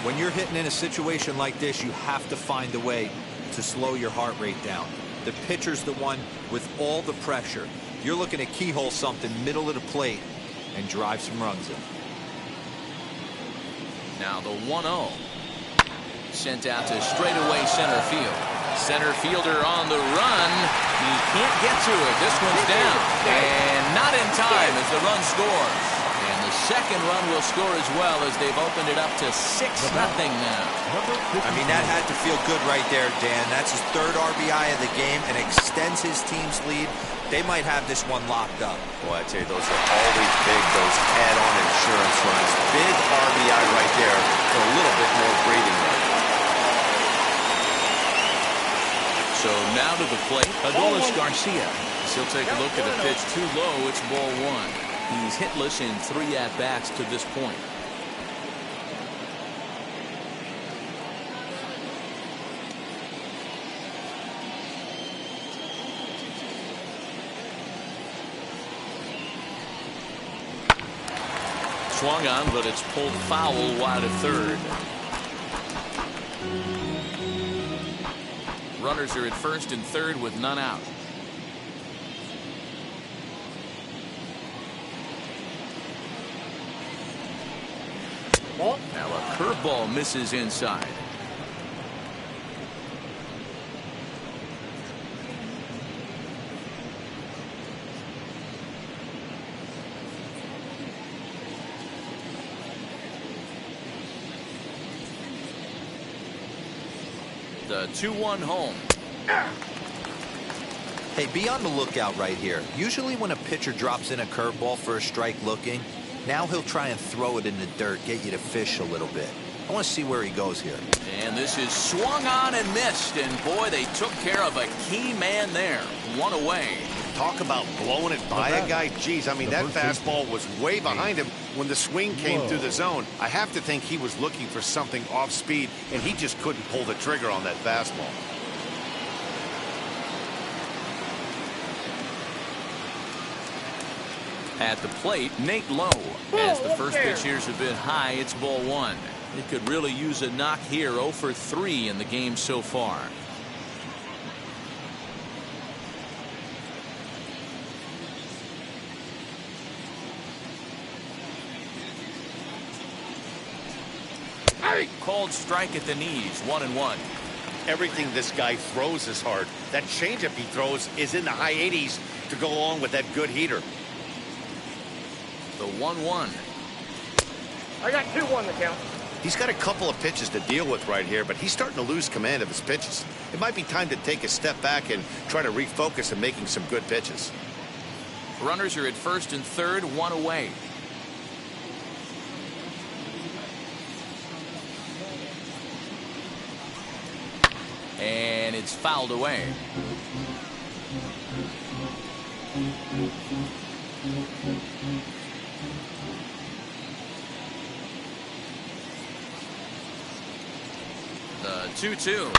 When you're hitting in a situation like this, you have to find a way to slow your heart rate down. The pitcher's the one with all the pressure. You're looking to keyhole something middle of the plate and drive some runs in. Now the 1-0. Sent out to straightaway center field. Center fielder on the run. He can't get to it. This one's down. And not in time as the run scores. And the second run will score as well as they've opened it up to 6-0 now. I mean, that had to feel good right there, Dan. That's his 3rd RBI of the game and extends his team's lead. They might have this one locked up. Boy, I tell you, those are always big, those add-on insurance runs. Big RBI right there for a little bit more breathing room. So now to the plate, Adolis Garcia. He'll take a look at the pitch too low. It's ball 1. He's hitless in 3 at-bats to this point. Swung on, but it's pulled foul wide of 3rd. Runners are at 1st and 3rd with none out. Now a curveball misses inside. The 2-1 home. Hey, be on the lookout right here. Usually when a pitcher drops in a curveball for a strike looking, now he'll try and throw it in the dirt, get you to fish a little bit. I want to see where he goes here. And this is swung on and missed. And boy, they took care of a key man there. One away. Talk about blowing it by a guy. Geez, I mean, that fastball was way behind him when the swing came through the zone. I have to think he was looking for something off speed, and he just couldn't pull the trigger on that fastball. At the plate, Nate Lowe. As the first pitch here's a bit high, it's ball one. It could really use a knock here. 0 for 3 in the game so far. Called strike at the knees. 1-1. Everything this guy throws is hard. That changeup he throws is in the high 80s to go along with that good heater. The 1-1. I got 2-1 the count. He's got a couple of pitches to deal with right here, but he's starting to lose command of his pitches. It might be time to take a step back and try to refocus on making some good pitches. Runners are at first and third, 1 away. And it's fouled away. The 2-2.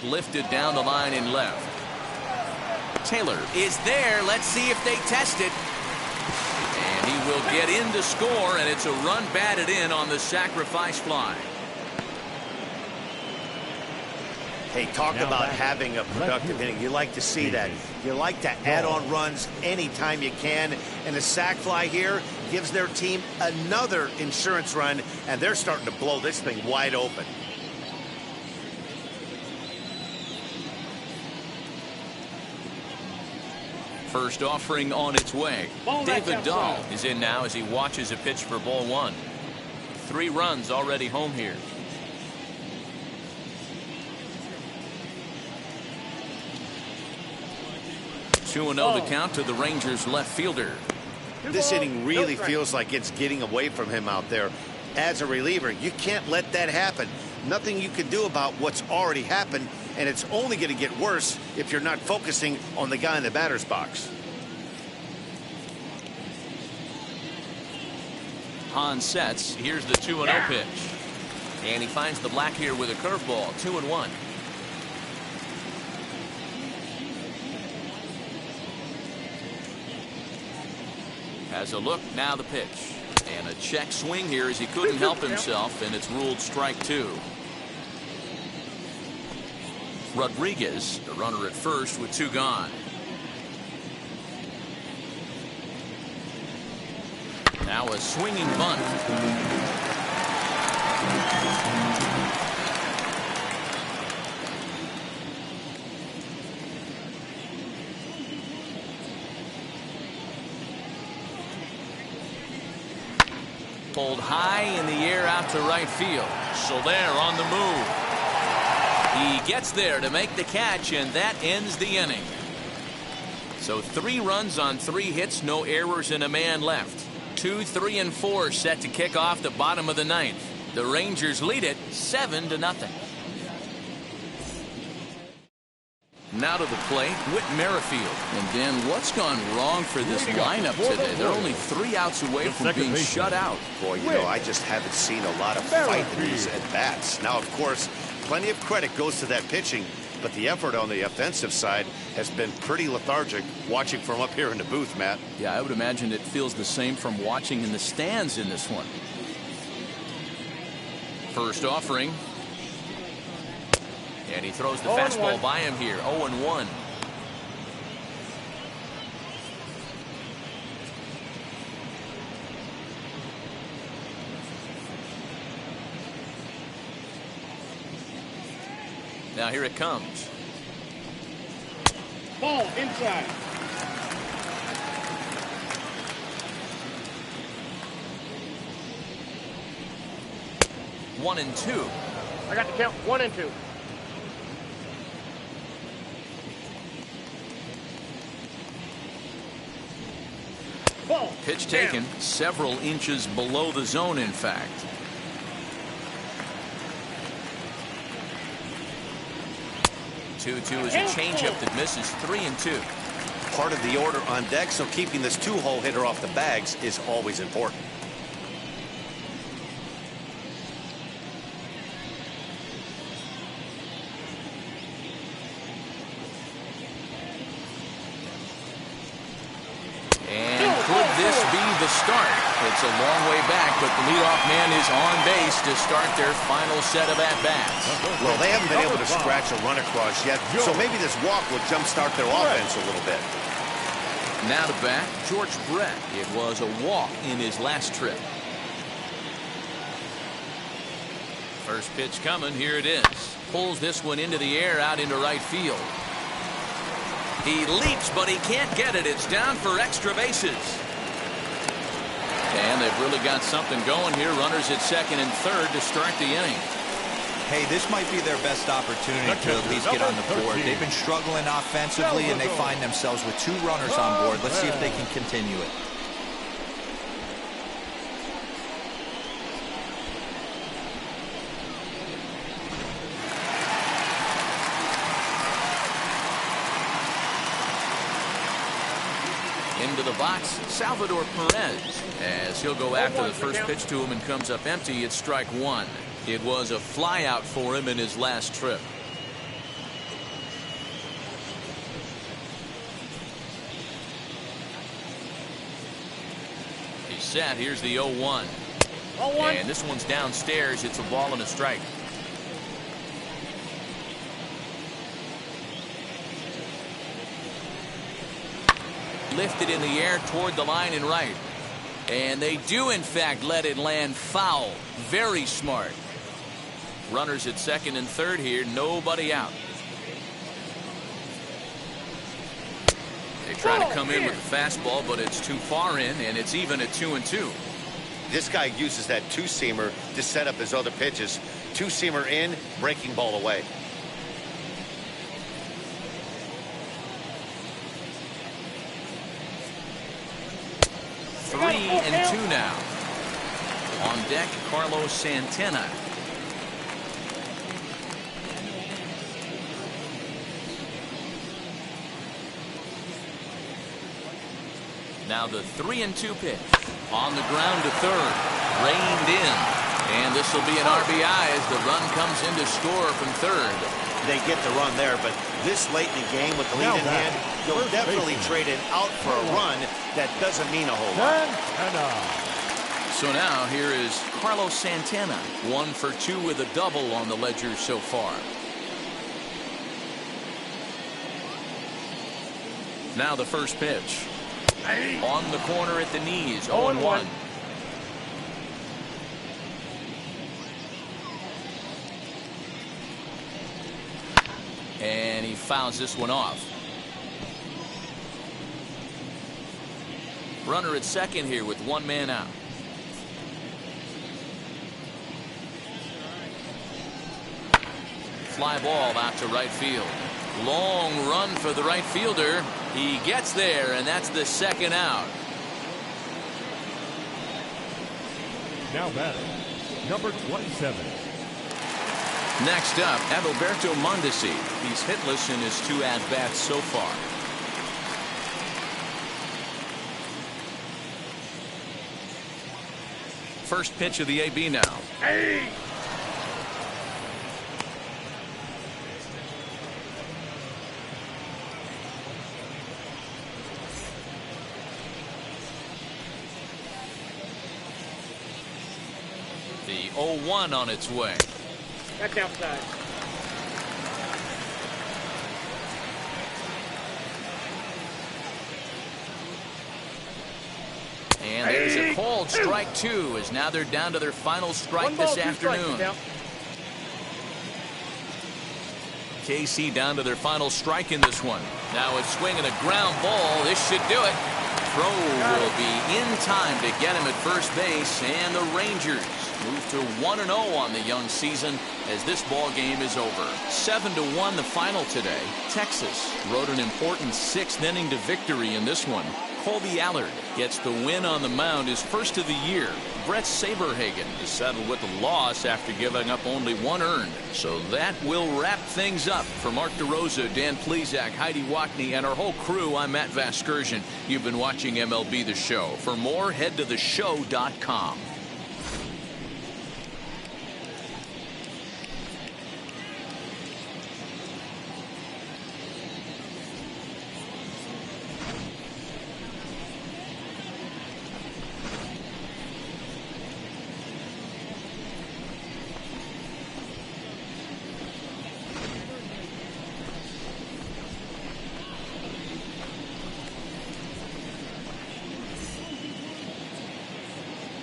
Lifted down the line in left. Taylor is there. Let's see if they test it. And he will get in to score, and it's a run batted in on the sacrifice fly. Hey, talk about having a productive inning. You like to see that. You like to add on runs anytime you can. And the sac fly here gives their team another insurance run, and they're starting to blow this thing wide open. First offering on its way. David Dahl is in now as he watches a pitch for ball one. 3 runs already home here. Two and 0 the count to the Rangers left fielder. This inning really feels like it's getting away from him out there. As a reliever, you can't let that happen. Nothing you can do about what's already happened, and it's only going to get worse if you're not focusing on the guy in the batter's box. Hahn sets. Here's the 2-0 pitch. And he finds the black here with a curveball. 2-1. Has a look, now the pitch. And a check swing here as he couldn't help himself, and it's ruled strike 2. Rodriguez, the runner at first with 2 gone. Now a swinging bunt. Pulled high in the air out to right field. Soler on the move. He gets there to make the catch, and that ends the inning. So 3 runs on 3 hits, no errors, and a man left. 2, 3, and 4 set to kick off the bottom of the 9th. The Rangers lead it 7-0. Now to the plate, Whit Merrifield. And Dan, what's gone wrong for this lineup today? They're only 3 outs away from being shut out. Boy, you know, I just haven't seen a lot of fight in these at-bats. Now, of course, plenty of credit goes to that pitching, but the effort on the offensive side has been pretty lethargic watching from up here in the booth, Matt. Yeah, I would imagine it feels the same from watching in the stands in this one. First offering. And he throws the fastball by him here. 0-1. Now here it comes. Ball inside. 1-2. I got the count. 1-2. Ball. Pitch taken several inches below the zone, in fact. Two is a changeup that misses. 3-2. Part of the order on deck, so keeping this two-hole hitter off the bags is always important. And could this be the start? It's a long way back, but the leadoff man is on base to start their final set of at-bats. Well, they haven't been able to scratch a run across yet, so maybe this walk will jumpstart their offense a little bit. Now to bat, George Brett. It was a walk in his last trip. First pitch coming. Here it is. Pulls this one into the air out into right field. He leaps, but he can't get it. It's down for extra bases. And they've really got something going here. Runners at second and third to start the inning. Hey, this might be their best opportunity to at least get on the board. They've been struggling offensively, and they find themselves with 2 runners on board. Let's see if they can continue it. Into the box, Salvador Perez, as he'll go after the first pitch to him and comes up empty. It's strike 1. It was a flyout for him in his last trip. He's set. Here's the 0-1. And this one's downstairs. It's a ball and a strike. Lifted in the air toward the line and right. And they do, in fact, let it land foul. Very smart. Runners at second and third here. Nobody out. They try to come in with a fastball, but it's too far in, and it's even at 2-2. This guy uses that two-seamer to set up his other pitches. Two-seamer in, breaking ball away. Three and 2 now. On deck, Carlos Santana. Now the 3-2 pitch. On the ground to third. Reined in. And this will be an RBI as the run comes in to score from third. They get the run there, but this late in the game with the lead in hand, you'll definitely trade it out for a run. That doesn't mean a whole lot. So now here is Carlos Santana. 1 for 2 with a double on the ledger so far. Now the first pitch. On the corner at the knees. 0-1. And he fouls this one off. Runner at second here with 1 man out. Fly ball out to right field. Long run for the right fielder. He gets there, and that's the second out. Now batting, number 27. Next up, Adalberto Mondesi. He's hitless in his 2 at-bats so far. First pitch of the AB now. The 0-1 on its way. That's outside. And there's a called strike 2 as now they're down to their final strike this afternoon. KC down to their final strike in this one. Now it's swinging a ground ball. This should do it. throw will be in time to get him at first base, and the Rangers move to 1-0 on the young season as this ball game is over. 7-1 the final today. Texas rode an important 6th inning to victory in this one. Colby Allard gets the win on the mound, his first of the year. Brett Saberhagen is settled with a loss after giving up only 1 earned. So that will wrap things up. For Mark DeRosa, Dan Plesac, Heidi Wackney, and our whole crew, I'm Matt Vasgersian. You've been watching MLB The Show. For more, head to theshow.com.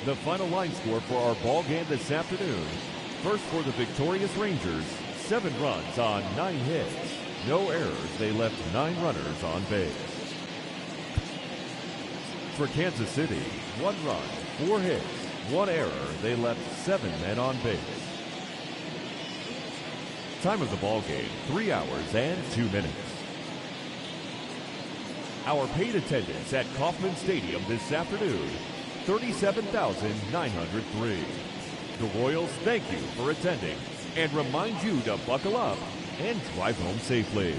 The final line score for our ball game this afternoon. First for the victorious Rangers, 7 runs on 9 hits. No errors, they left 9 runners on base. For Kansas City, 1 run, 4 hits, 1 error, they left 7 men on base. Time of the ball game, 3 hours and 2 minutes. Our paid attendance at Kauffman Stadium this afternoon, 37,903. The Royals thank you for attending and remind you to buckle up and drive home safely.